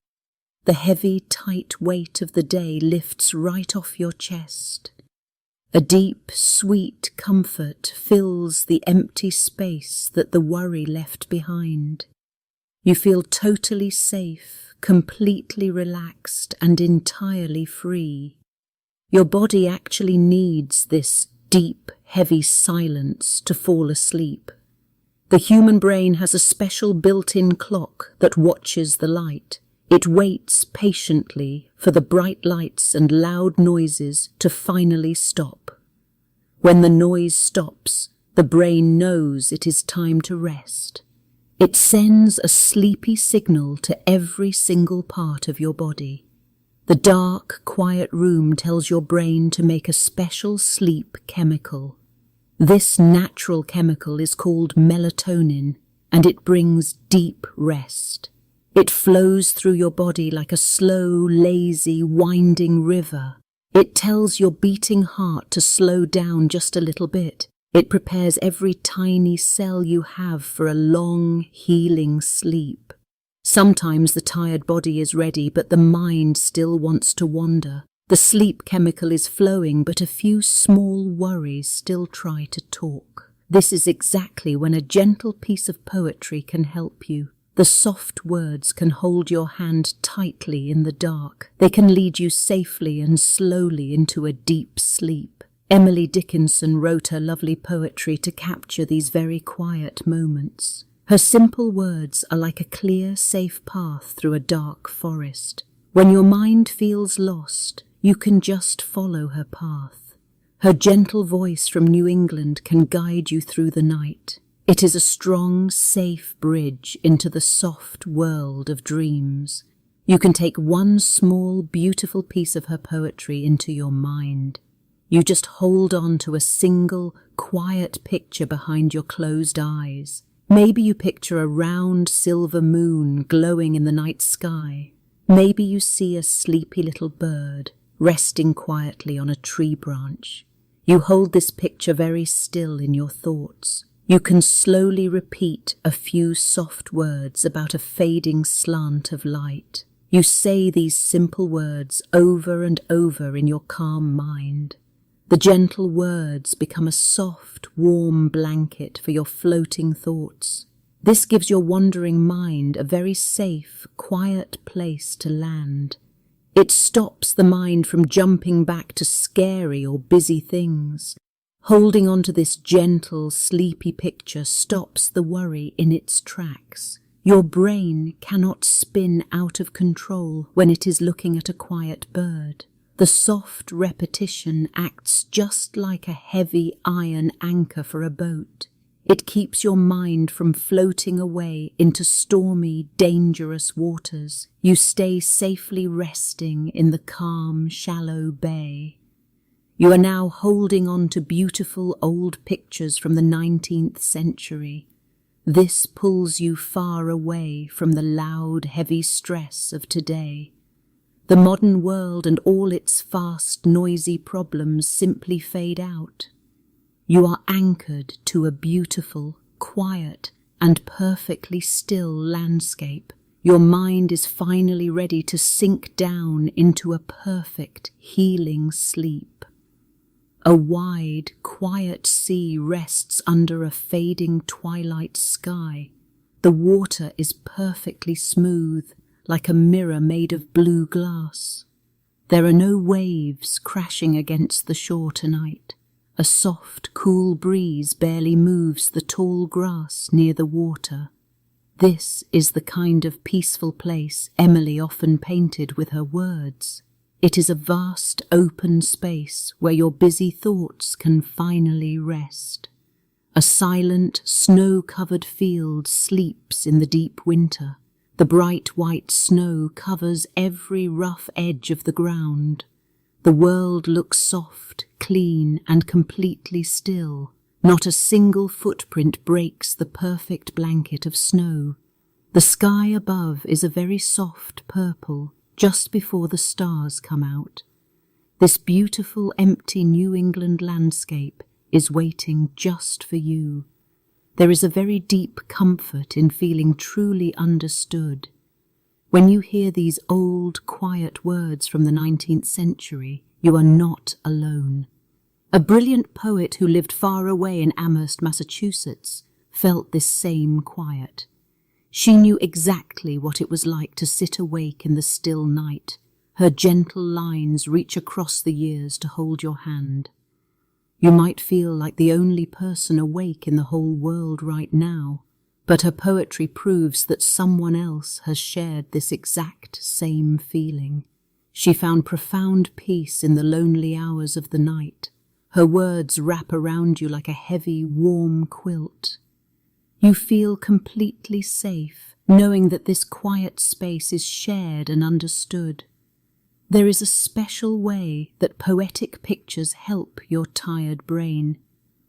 The heavy, tight weight of the day lifts right off your chest. A deep, sweet comfort fills the empty space that the worry left behind. You feel totally safe, completely relaxed, and entirely free. Your body actually needs this deep, heavy silence to fall asleep. The human brain has a special built-in clock that watches the light. It waits patiently for the bright lights and loud noises to finally stop. When the noise stops, the brain knows it is time to rest. It sends a sleepy signal to every single part of your body. The dark, quiet room tells your brain to make a special sleep chemical. This natural chemical is called melatonin, and it brings deep rest. It flows through your body like a slow, lazy, winding river. It tells your beating heart to slow down just a little bit. It prepares every tiny cell you have for a long, healing sleep. Sometimes the tired body is ready, but the mind still wants to wander. The sleep chemical is flowing, but a few small worries still try to talk. This is exactly when a gentle piece of poetry can help you. The soft words can hold your hand tightly in the dark. They can lead you safely and slowly into a deep sleep. Emily Dickinson wrote her lovely poetry to capture these very quiet moments. Her simple words are like a clear, safe path through a dark forest. When your mind feels lost, you can just follow her path. Her gentle voice from New England can guide you through the night. It is a strong, safe bridge into the soft world of dreams. You can take one small, beautiful piece of her poetry into your mind. You just hold on to a single, quiet picture behind your closed eyes. Maybe you picture a round silver moon glowing in the night sky. Maybe you see a sleepy little bird resting quietly on a tree branch. You hold this picture very still in your thoughts. You can slowly repeat a few soft words about a fading slant of light. You say these simple words over and over in your calm mind. The gentle words become a soft, warm blanket for your floating thoughts. This gives your wandering mind a very safe, quiet place to land. It stops the mind from jumping back to scary or busy things. Holding on to this gentle, sleepy picture stops the worry in its tracks. Your brain cannot spin out of control when it is looking at a quiet bird. The soft repetition acts just like a heavy iron anchor for a boat. It keeps your mind from floating away into stormy, dangerous waters. You stay safely resting in the calm, shallow bay. You are now holding on to beautiful old pictures from the 19th century. This pulls you far away from the loud, heavy stress of today. The modern world and all its fast, noisy problems simply fade out. You are anchored to a beautiful, quiet, and perfectly still landscape. Your mind is finally ready to sink down into a perfect, healing sleep. A wide, quiet sea rests under a fading twilight sky. The water is perfectly smooth, like a mirror made of blue glass. There are no waves crashing against the shore tonight. A soft, cool breeze barely moves the tall grass near the water. This is the kind of peaceful place Emily often painted with her words. It is a vast, open space where your busy thoughts can finally rest. A silent, snow-covered field sleeps in the deep winter. The bright white snow covers every rough edge of the ground. The world looks soft, clean, and completely still. Not a single footprint breaks the perfect blanket of snow. The sky above is a very soft purple, just before the stars come out. This beautiful, empty New England landscape is waiting just for you. There is a very deep comfort in feeling truly understood. When you hear these old, quiet words from the 19th century, you are not alone. A brilliant poet who lived far away in Amherst, Massachusetts, felt this same quiet. She knew exactly what it was like to sit awake in the still night. Her gentle lines reach across the years to hold your hand. You might feel like the only person awake in the whole world right now, but her poetry proves that someone else has shared this exact same feeling. She found profound peace in the lonely hours of the night. Her words wrap around you like a heavy, warm quilt. You feel completely safe, knowing that this quiet space is shared and understood. There is a special way that poetic pictures help your tired brain.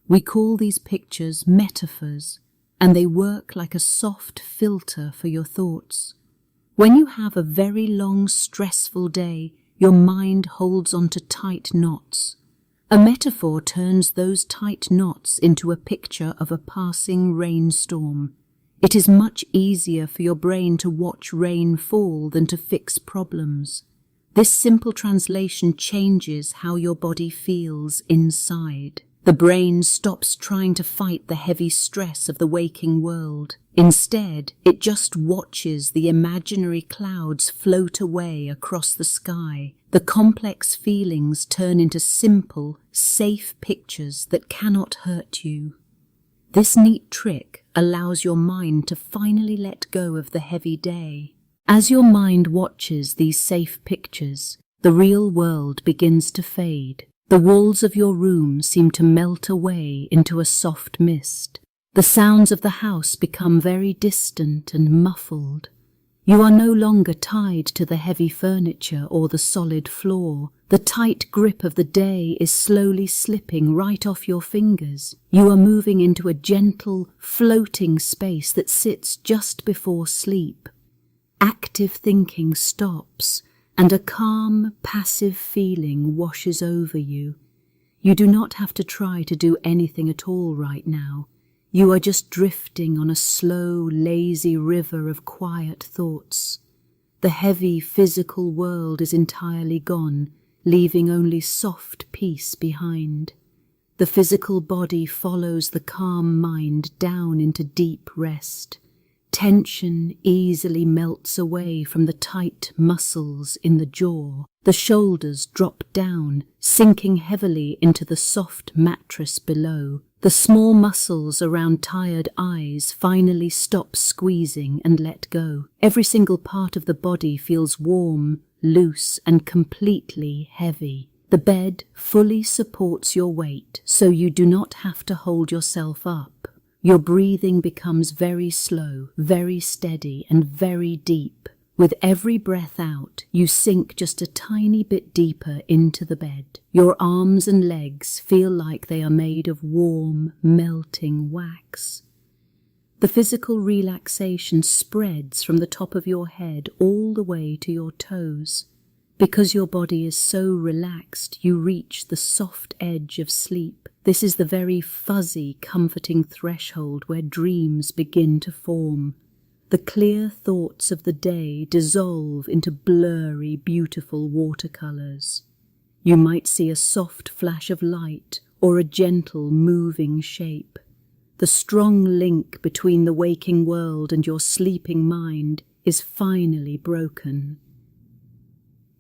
We call these pictures metaphors, and they work like a soft filter for your thoughts. When you have a very long, stressful day, your mind holds on to tight knots. A metaphor turns those tight knots into a picture of a passing rainstorm. It is much easier for your brain to watch rain fall than to fix problems. This simple translation changes how your body feels inside. The brain stops trying to fight the heavy stress of the waking world. Instead, it just watches the imaginary clouds float away across the sky. The complex feelings turn into simple, safe pictures that cannot hurt you. This neat trick allows your mind to finally let go of the heavy day. As your mind watches these safe pictures, the real world begins to fade. The walls of your room seem to melt away into a soft mist. The sounds of the house become very distant and muffled. You are no longer tied to the heavy furniture or the solid floor. The tight grip of the day is slowly slipping right off your fingers. You are moving into a gentle, floating space that sits just before sleep. Active thinking stops, and a calm, passive feeling washes over you. You do not have to try to do anything at all right now. You are just drifting on a slow, lazy river of quiet thoughts. The heavy physical world is entirely gone, leaving only soft peace behind. The physical body follows the calm mind down into deep rest. Tension easily melts away from the tight muscles in the jaw. The shoulders drop down, sinking heavily into the soft mattress below. The small muscles around tired eyes finally stop squeezing and let go. Every single part of the body feels warm, loose, and completely heavy. The bed fully supports your weight, so you do not have to hold yourself up. Your breathing becomes very slow, very steady, and very deep. With every breath out, you sink just a tiny bit deeper into the bed. Your arms and legs feel like they are made of warm, melting wax. The physical relaxation spreads from the top of your head all the way to your toes. Because your body is so relaxed, you reach the soft edge of sleep. This is the very fuzzy, comforting threshold where dreams begin to form. The clear thoughts of the day dissolve into blurry, beautiful watercolors. You might see a soft flash of light or a gentle, moving shape. The strong link between the waking world and your sleeping mind is finally broken.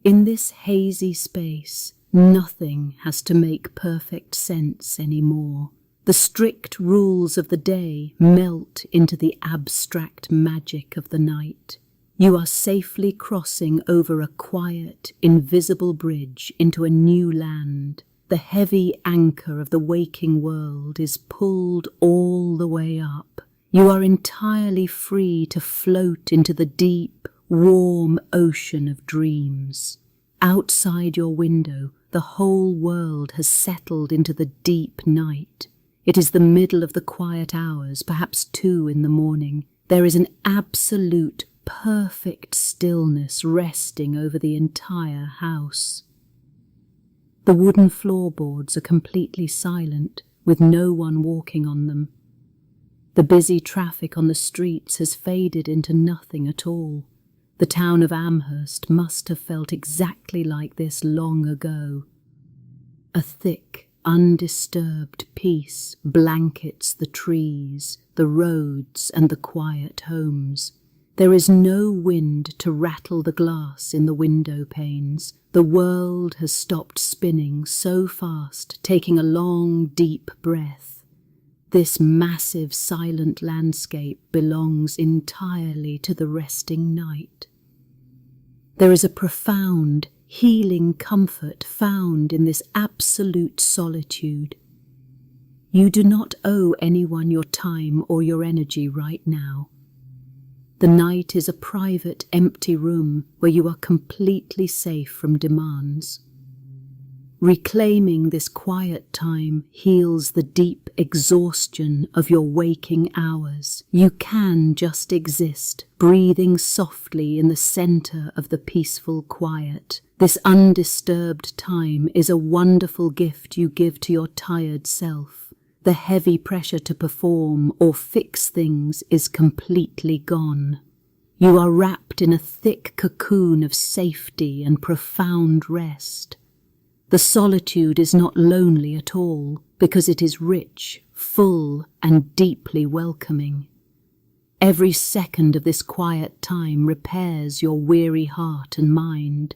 In this hazy space, nothing has to make perfect sense anymore. The strict rules of the day melt into the abstract magic of the night. You are safely crossing over a quiet, invisible bridge into a new land. The heavy anchor of the waking world is pulled all the way up. You are entirely free to float into the deep, warm ocean of dreams. Outside your window, the whole world has settled into the deep night. It is the middle of the quiet hours, perhaps 2 in the morning. There is an absolute, perfect stillness resting over the entire house. The wooden floorboards are completely silent, with no one walking on them. The busy traffic on the streets has faded into nothing at all. The town of Amherst must have felt exactly like this long ago. A thick, undisturbed peace blankets the trees, the roads, and the quiet homes. There is no wind to rattle the glass in the window panes. The world has stopped spinning so fast, taking a long, deep breath. This massive, silent landscape belongs entirely to the resting night. There is a profound, healing comfort found in this absolute solitude. You do not owe anyone your time or your energy right now. The night is a private, empty room where you are completely safe from demands. Reclaiming this quiet time heals the deep exhaustion of your waking hours. You can just exist, breathing softly in the center of the peaceful quiet. This undisturbed time is a wonderful gift you give to your tired self. The heavy pressure to perform or fix things is completely gone. You are wrapped in a thick cocoon of safety and profound rest. The solitude is not lonely at all, because it is rich, full, and deeply welcoming. Every second of this quiet time repairs your weary heart and mind.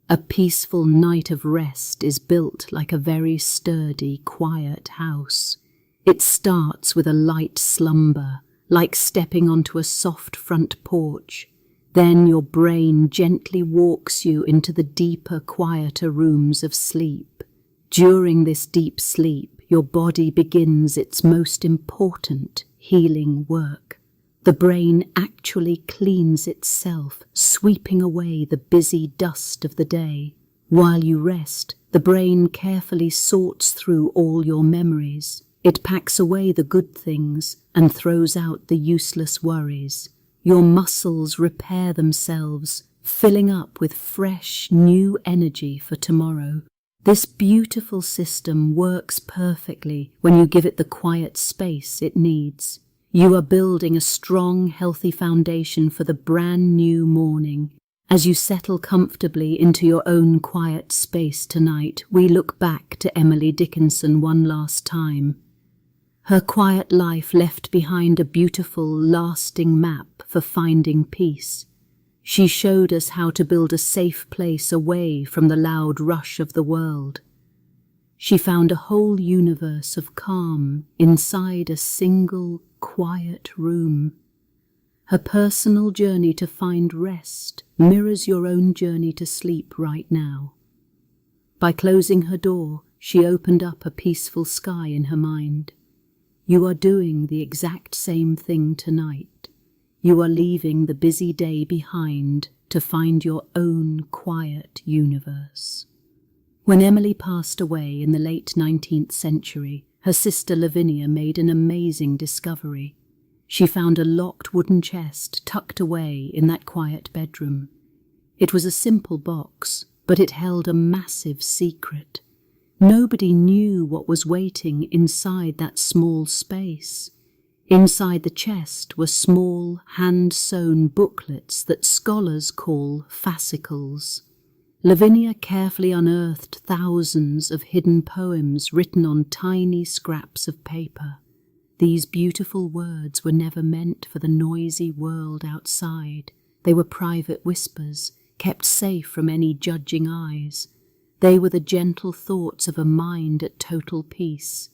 A peaceful night of rest is built like a very sturdy, quiet house. It starts with a light slumber, like stepping onto a soft front porch. Then your brain gently walks you into the deeper, quieter rooms of sleep. During this deep sleep, your body begins its most important healing work. The brain actually cleans itself, sweeping away the busy dust of the day. While you rest, the brain carefully sorts through all your memories. It packs away the good things and throws out the useless worries. Your muscles repair themselves, filling up with fresh, new energy for tomorrow. This beautiful system works perfectly when you give it the quiet space it needs. You are building a strong, healthy foundation for the brand new morning. As you settle comfortably into your own quiet space tonight, we look back to Emily Dickinson one last time. Her quiet life left behind a beautiful, lasting map for finding peace. She showed us how to build a safe place away from the loud rush of the world. She found a whole universe of calm inside a single, quiet room. Her personal journey to find rest mirrors your own journey to sleep right now. By closing her door, she opened up a peaceful sky in her mind. You are doing the exact same thing tonight. You are leaving the busy day behind to find your own quiet universe. When Emily passed away in the late 19th century, her sister Lavinia made an amazing discovery. She found a locked wooden chest tucked away in that quiet bedroom. It was a simple box, but it held a massive secret. Nobody knew what was waiting inside that small space. Inside the chest were small, hand-sewn booklets that scholars call fascicles. Lavinia carefully unearthed thousands of hidden poems written on tiny scraps of paper. These beautiful words were never meant for the noisy world outside. They were private whispers, kept safe from any judging eyes. They were the gentle thoughts of a mind at total peace.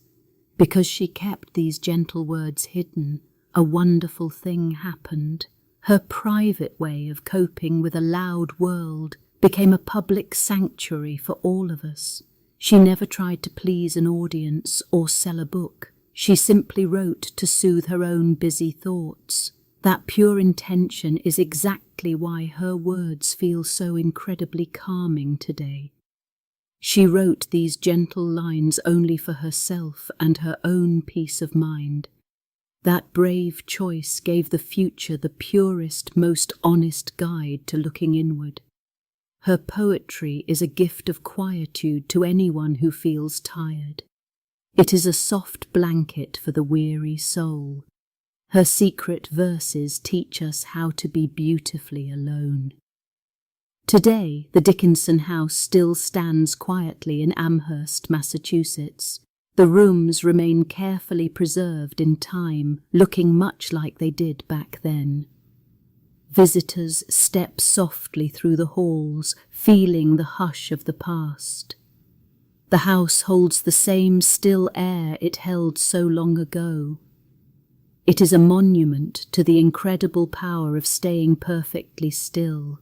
Because she kept these gentle words hidden, a wonderful thing happened. Her private way of coping with a loud world became a public sanctuary for all of us. She never tried to please an audience or sell a book. She simply wrote to soothe her own busy thoughts. That pure intention is exactly why her words feel so incredibly calming today. She wrote these gentle lines only for herself and her own peace of mind. That brave choice gave the future the purest, most honest guide to looking inward. Her poetry is a gift of quietude to anyone who feels tired. It is a soft blanket for the weary soul. Her secret verses teach us how to be beautifully alone. Today, the Dickinson house still stands quietly in Amherst, Massachusetts. The rooms remain carefully preserved in time, looking much like they did back then. Visitors step softly through the halls, feeling the hush of the past. The house holds the same still air it held so long ago. It is a monument to the incredible power of staying perfectly still.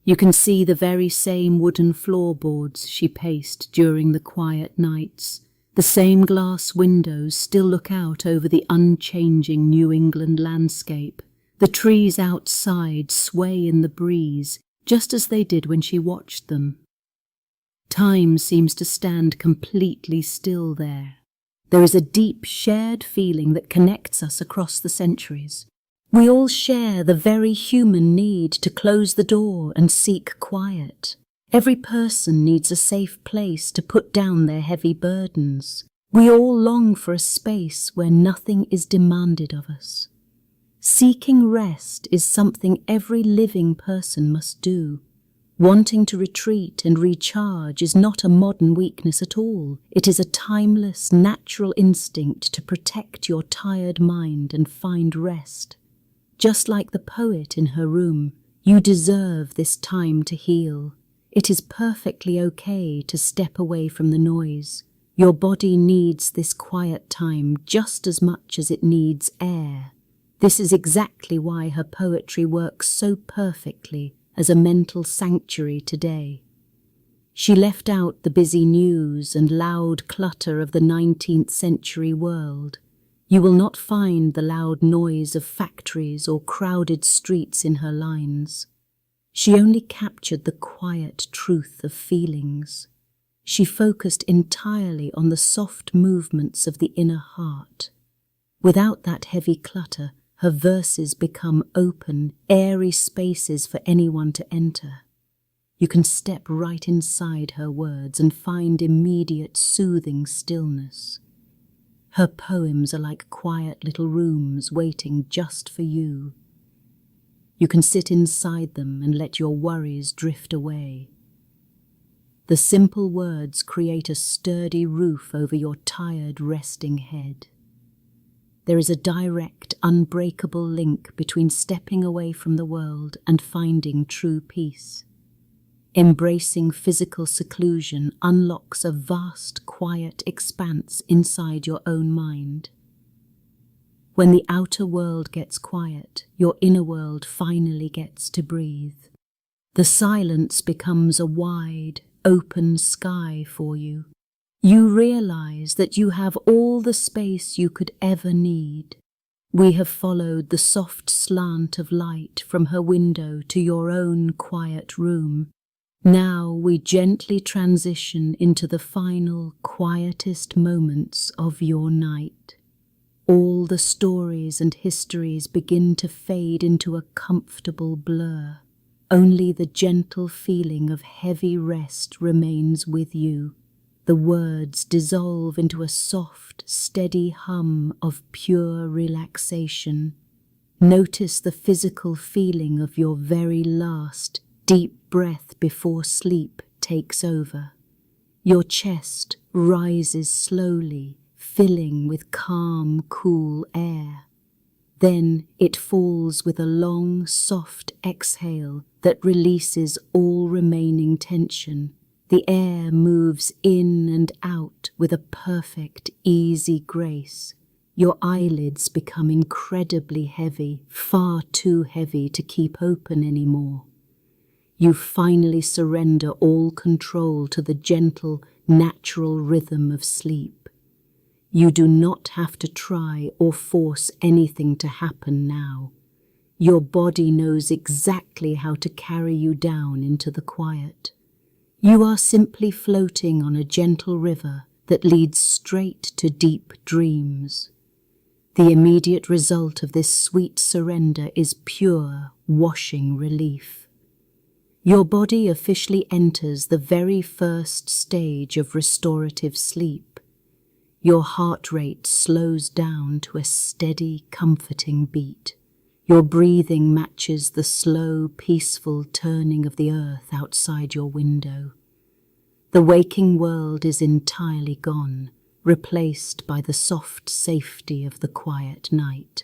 You can see the very same wooden floorboards she paced during the quiet nights. The same glass windows still look out over the unchanging New England landscape. The trees outside sway in the breeze, just as they did when she watched them. Time seems to stand completely still there. There is a deep shared feeling that connects us across the centuries. We all share the very human need to close the door and seek quiet. Every person needs a safe place to put down their heavy burdens. We all long for a space where nothing is demanded of us. Seeking rest is something every living person must do. Wanting to retreat and recharge is not a modern weakness at all. It is a timeless, natural instinct to protect your tired mind and find rest. Just like the poet in her room, you deserve this time to heal. It is perfectly okay to step away from the noise. Your body needs this quiet time just as much as it needs air. This is exactly why her poetry works so perfectly as a mental sanctuary today. She left out the busy news and loud clutter of the 19th century world. You will not find the loud noise of factories or crowded streets in her lines. She only captured the quiet truth of feelings. She focused entirely on the soft movements of the inner heart. Without that heavy clutter, her verses become open, airy spaces for anyone to enter. You can step right inside her words and find immediate soothing stillness. Her poems are like quiet little rooms waiting just for you. You can sit inside them and let your worries drift away. The simple words create a sturdy roof over your tired, resting head. There is a direct, unbreakable link between stepping away from the world and finding true peace. Embracing physical seclusion unlocks a vast, quiet expanse inside your own mind. When the outer world gets quiet, your inner world finally gets to breathe. The silence becomes a wide, open sky for you. You realize that you have all the space you could ever need. We have followed the soft slant of light from her window to your own quiet room. Now we gently transition into the final, quietest moments of your night. All the stories and histories begin to fade into a comfortable blur. Only the gentle feeling of heavy rest remains with you. The words dissolve into a soft, steady hum of pure relaxation. Notice the physical feeling of your very last, deep breath before sleep takes over. Your chest rises slowly, filling with calm, cool air. Then it falls with a long, soft exhale that releases all remaining tension. The air moves in and out with a perfect, easy grace. Your eyelids become incredibly heavy, far too heavy to keep open anymore. You finally surrender all control to the gentle, natural rhythm of sleep. You do not have to try or force anything to happen now. Your body knows exactly how to carry you down into the quiet. You are simply floating on a gentle river that leads straight to deep dreams. The immediate result of this sweet surrender is pure, washing relief. Your body officially enters the very first stage of restorative sleep. Your heart rate slows down to a steady, comforting beat. Your breathing matches the slow, peaceful turning of the earth outside your window. The waking world is entirely gone, replaced by the soft safety of the quiet night.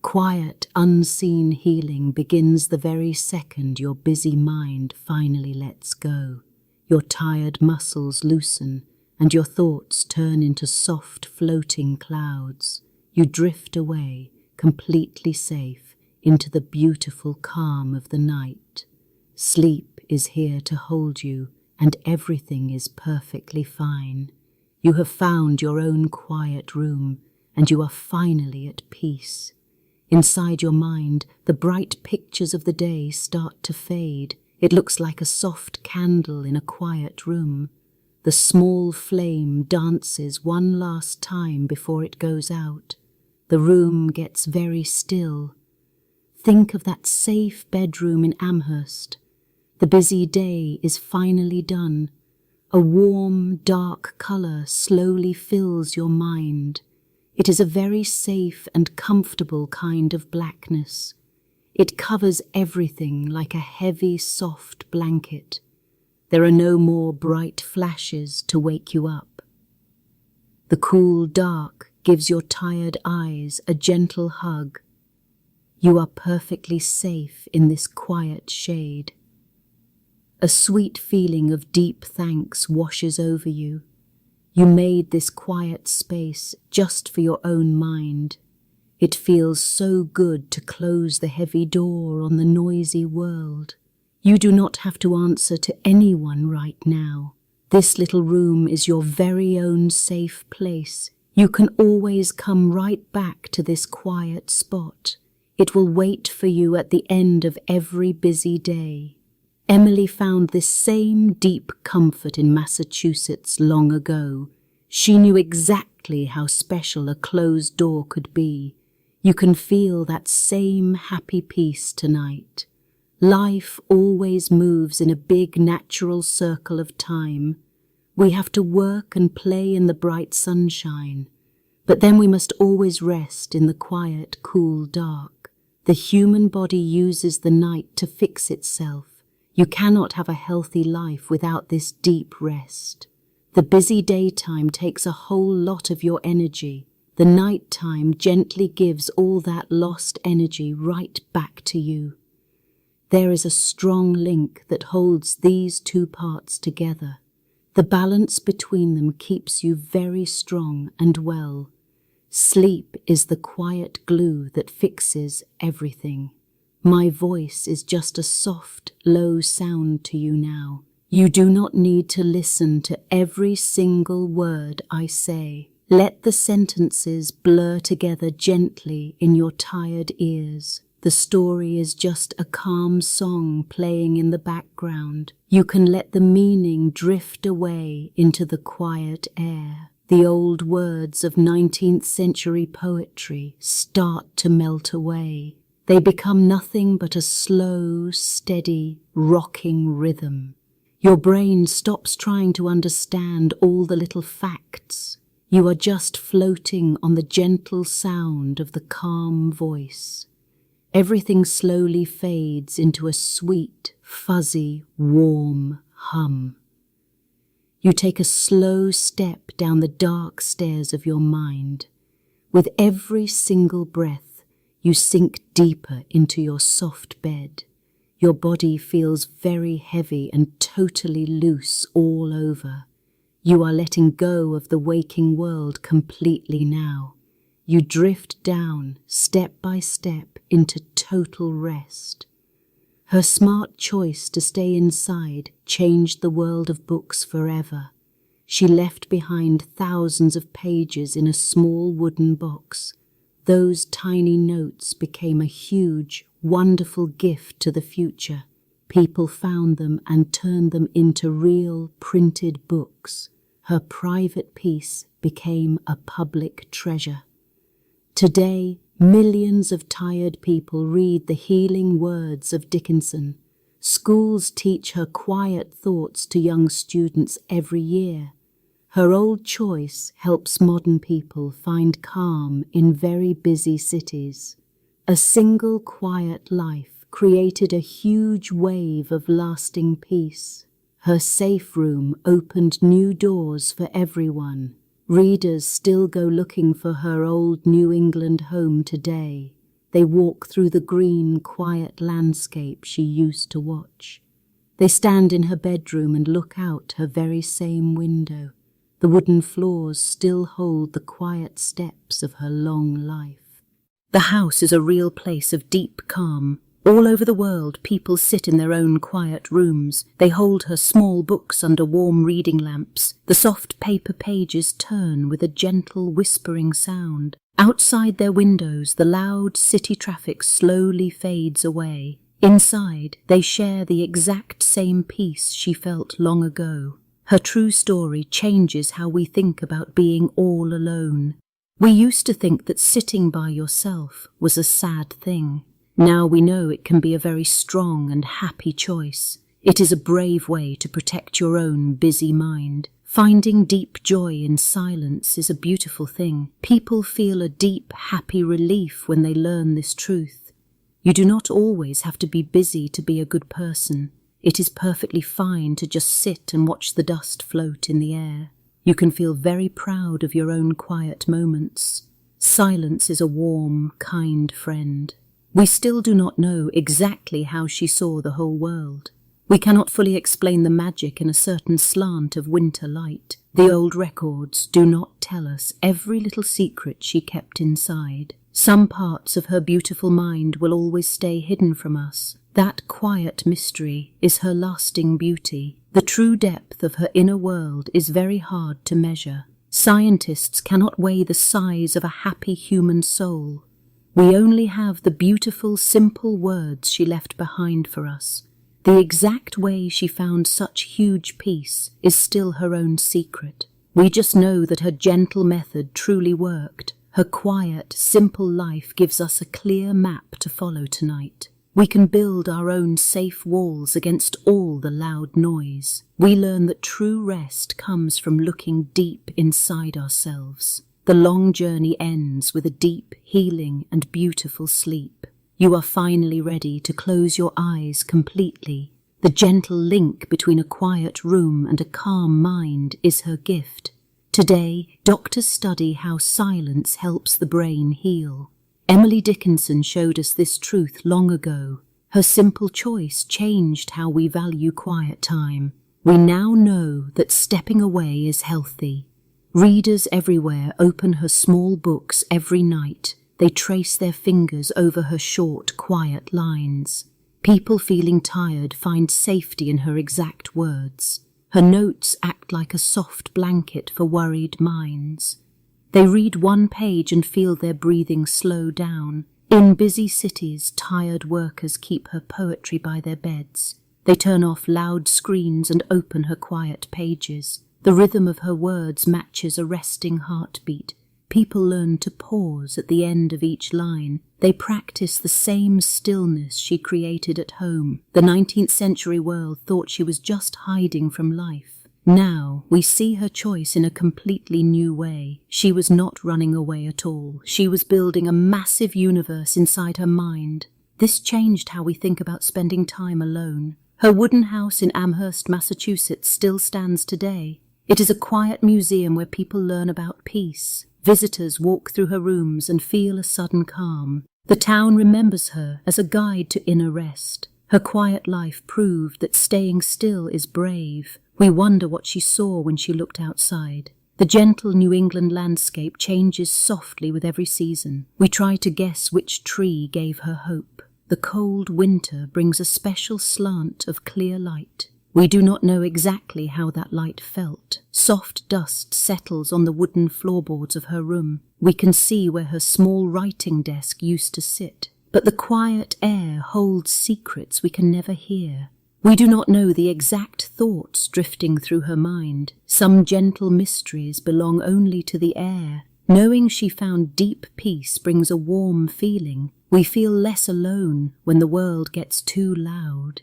Quiet, unseen healing begins the very second your busy mind finally lets go. Your tired muscles loosen, and your thoughts turn into soft, floating clouds. You drift away, completely safe, into the beautiful calm of the night. Sleep is here to hold you, and everything is perfectly fine. You have found your own quiet room, and you are finally at peace. Inside your mind, the bright pictures of the day start to fade. It looks like a soft candle in a quiet room. The small flame dances one last time before it goes out. The room gets very still. Think of that safe bedroom in Amherst. The busy day is finally done. A warm, dark colour slowly fills your mind. It is a very safe and comfortable kind of blackness. It covers everything like a heavy, soft blanket. There are no more bright flashes to wake you up. The cool dark gives your tired eyes a gentle hug. You are perfectly safe in this quiet shade. A sweet feeling of deep thanks washes over you. You made this quiet space just for your own mind. It feels so good to close the heavy door on the noisy world. You do not have to answer to anyone right now. This little room is your very own safe place. You can always come right back to this quiet spot. It will wait for you at the end of every busy day. Emily found this same deep comfort in Massachusetts long ago. She knew exactly how special a closed door could be. You can feel that same happy peace tonight. Life always moves in a big natural circle of time. We have to work and play in the bright sunshine, but then we must always rest in the quiet, cool dark. The human body uses the night to fix itself. You cannot have a healthy life without this deep rest. The busy daytime takes a whole lot of your energy. The nighttime gently gives all that lost energy right back to you. There is a strong link that holds these two parts together. The balance between them keeps you very strong and well. Sleep is the quiet glue that fixes everything. My voice is just a soft, low sound to you now. You do not need to listen to every single word I say. Let the sentences blur together gently in your tired ears. The story is just a calm song playing in the background. You can let the meaning drift away into the quiet air. The old words of 19th century poetry start to melt away. They become nothing but a slow, steady, rocking rhythm. Your brain stops trying to understand all the little facts. You are just floating on the gentle sound of the calm voice. Everything slowly fades into a sweet, fuzzy, warm hum. You take a slow step down the dark stairs of your mind. With every single breath, you sink deeper into your soft bed. Your body feels very heavy and totally loose all over. You are letting go of the waking world completely now. You drift down, step by step, into total rest. Her smart choice to stay inside changed the world of books forever. She left behind thousands of pages in a small wooden box. Those tiny notes became a huge, wonderful gift to the future. People found them and turned them into real, printed books. Her private peace became a public treasure. Today, millions of tired people read the healing words of Dickinson. Schools teach her quiet thoughts to young students every year. Her old choice helps modern people find calm in very busy cities. A single quiet life created a huge wave of lasting peace. Her safe room opened new doors for everyone. Readers still go looking for her old New England home today. They walk through the green, quiet landscape she used to watch. They stand in her bedroom and look out her very same window. The wooden floors still hold the quiet steps of her long life. The house is a real place of deep calm. All over the world, people sit in their own quiet rooms. They hold her small books under warm reading lamps. The soft paper pages turn with a gentle whispering sound. Outside their windows, the loud city traffic slowly fades away. Inside, they share the exact same peace she felt long ago. Her true story changes how we think about being all alone. We used to think that sitting by yourself was a sad thing. Now we know it can be a very strong and happy choice. It is a brave way to protect your own busy mind. Finding deep joy in silence is a beautiful thing. People feel a deep, happy relief when they learn this truth. You do not always have to be busy to be a good person. It is perfectly fine to just sit and watch the dust float in the air. You can feel very proud of your own quiet moments. Silence is a warm, kind friend. We still do not know exactly how she saw the whole world. We cannot fully explain the magic in a certain slant of winter light. The old records do not tell us every little secret she kept inside. Some parts of her beautiful mind will always stay hidden from us. That quiet mystery is her lasting beauty. The true depth of her inner world is very hard to measure. Scientists cannot weigh the size of a happy human soul. We only have the beautiful, simple words she left behind for us. The exact way she found such huge peace is still her own secret. We just know that her gentle method truly worked. Her quiet, simple life gives us a clear map to follow tonight. We can build our own safe walls against all the loud noise. We learn that true rest comes from looking deep inside ourselves. The long journey ends with a deep, healing, and beautiful sleep. You are finally ready to close your eyes completely. The gentle link between a quiet room and a calm mind is her gift. Today, doctors study how silence helps the brain heal. Emily Dickinson showed us this truth long ago. Her simple choice changed how we value quiet time. We now know that stepping away is healthy. Readers everywhere open her small books every night. They trace their fingers over her short, quiet lines. People feeling tired find safety in her exact words. Her notes act like a soft blanket for worried minds. They read one page and feel their breathing slow down. In busy cities, tired workers keep her poetry by their beds. They turn off loud screens and open her quiet pages. The rhythm of her words matches a resting heartbeat. People learn to pause at the end of each line. They practice the same stillness she created at home. The 19th century world thought she was just hiding from life. Now we see her choice in a completely new way. She was not running away at all. She was building a massive universe inside her mind. This changed how we think about spending time alone. Her wooden house in Amherst, Massachusetts still stands today. It is a quiet museum where people learn about peace. Visitors walk through her rooms and feel a sudden calm. The town remembers her as a guide to inner rest. Her quiet life proved that staying still is brave. We wonder what she saw when she looked outside. The gentle New England landscape changes softly with every season. We try to guess which tree gave her hope. The cold winter brings a special slant of clear light. We do not know exactly how that light felt. Soft dust settles on the wooden floorboards of her room. We can see where her small writing desk used to sit. But the quiet air holds secrets we can never hear. We do not know the exact thoughts drifting through her mind. Some gentle mysteries belong only to the air. Knowing she found deep peace brings a warm feeling. We feel less alone when the world gets too loud.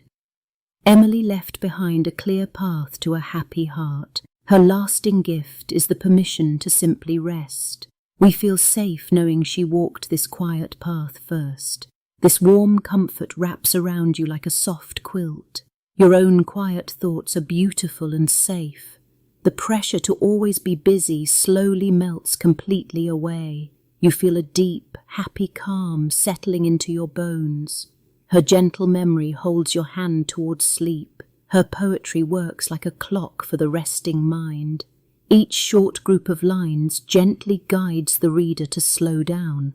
Emily left behind a clear path to a happy heart. Her lasting gift is the permission to simply rest. We feel safe knowing she walked this quiet path first. This warm comfort wraps around you like a soft quilt. Your own quiet thoughts are beautiful and safe. The pressure to always be busy slowly melts completely away. You feel a deep, happy calm settling into your bones. Her gentle memory holds your hand towards sleep. Her poetry works like a clock for the resting mind. Each short group of lines gently guides the reader to slow down.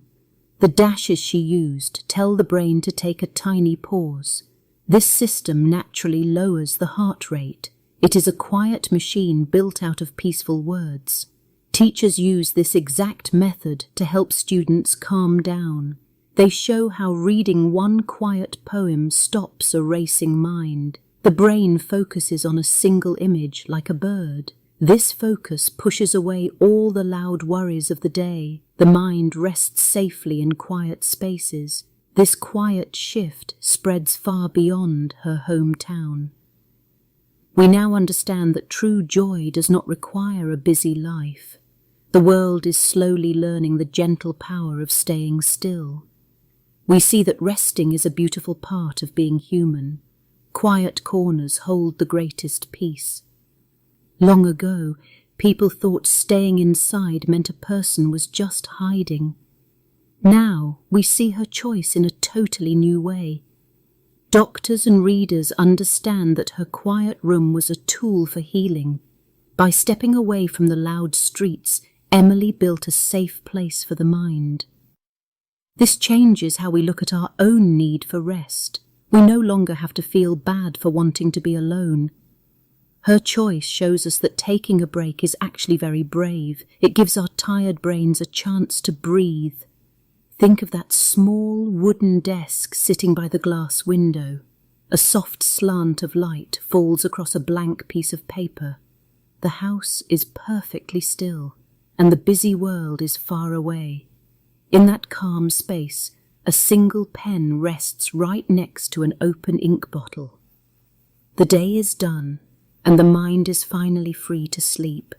The dashes she used tell the brain to take a tiny pause. This system naturally lowers the heart rate. It is a quiet machine built out of peaceful words. Teachers use this exact method to help students calm down. They show how reading one quiet poem stops a racing mind. The brain focuses on a single image like a bird. This focus pushes away all the loud worries of the day. The mind rests safely in quiet spaces. This quiet shift spreads far beyond her hometown. We now understand that true joy does not require a busy life. The world is slowly learning the gentle power of staying still. We see that resting is a beautiful part of being human. Quiet corners hold the greatest peace. Long ago, people thought staying inside meant a person was just hiding. Now we see her choice in a totally new way. Doctors and readers understand that her quiet room was a tool for healing. By stepping away from the loud streets, Emily built a safe place for the mind. This changes how we look at our own need for rest. We no longer have to feel bad for wanting to be alone. Her choice shows us that taking a break is actually very brave. It gives our tired brains a chance to breathe. Think of that small wooden desk sitting by the glass window. A soft slant of light falls across a blank piece of paper. The house is perfectly still, and the busy world is far away. In that calm space, a single pen rests right next to an open ink bottle. The day is done, and the mind is finally free to sleep.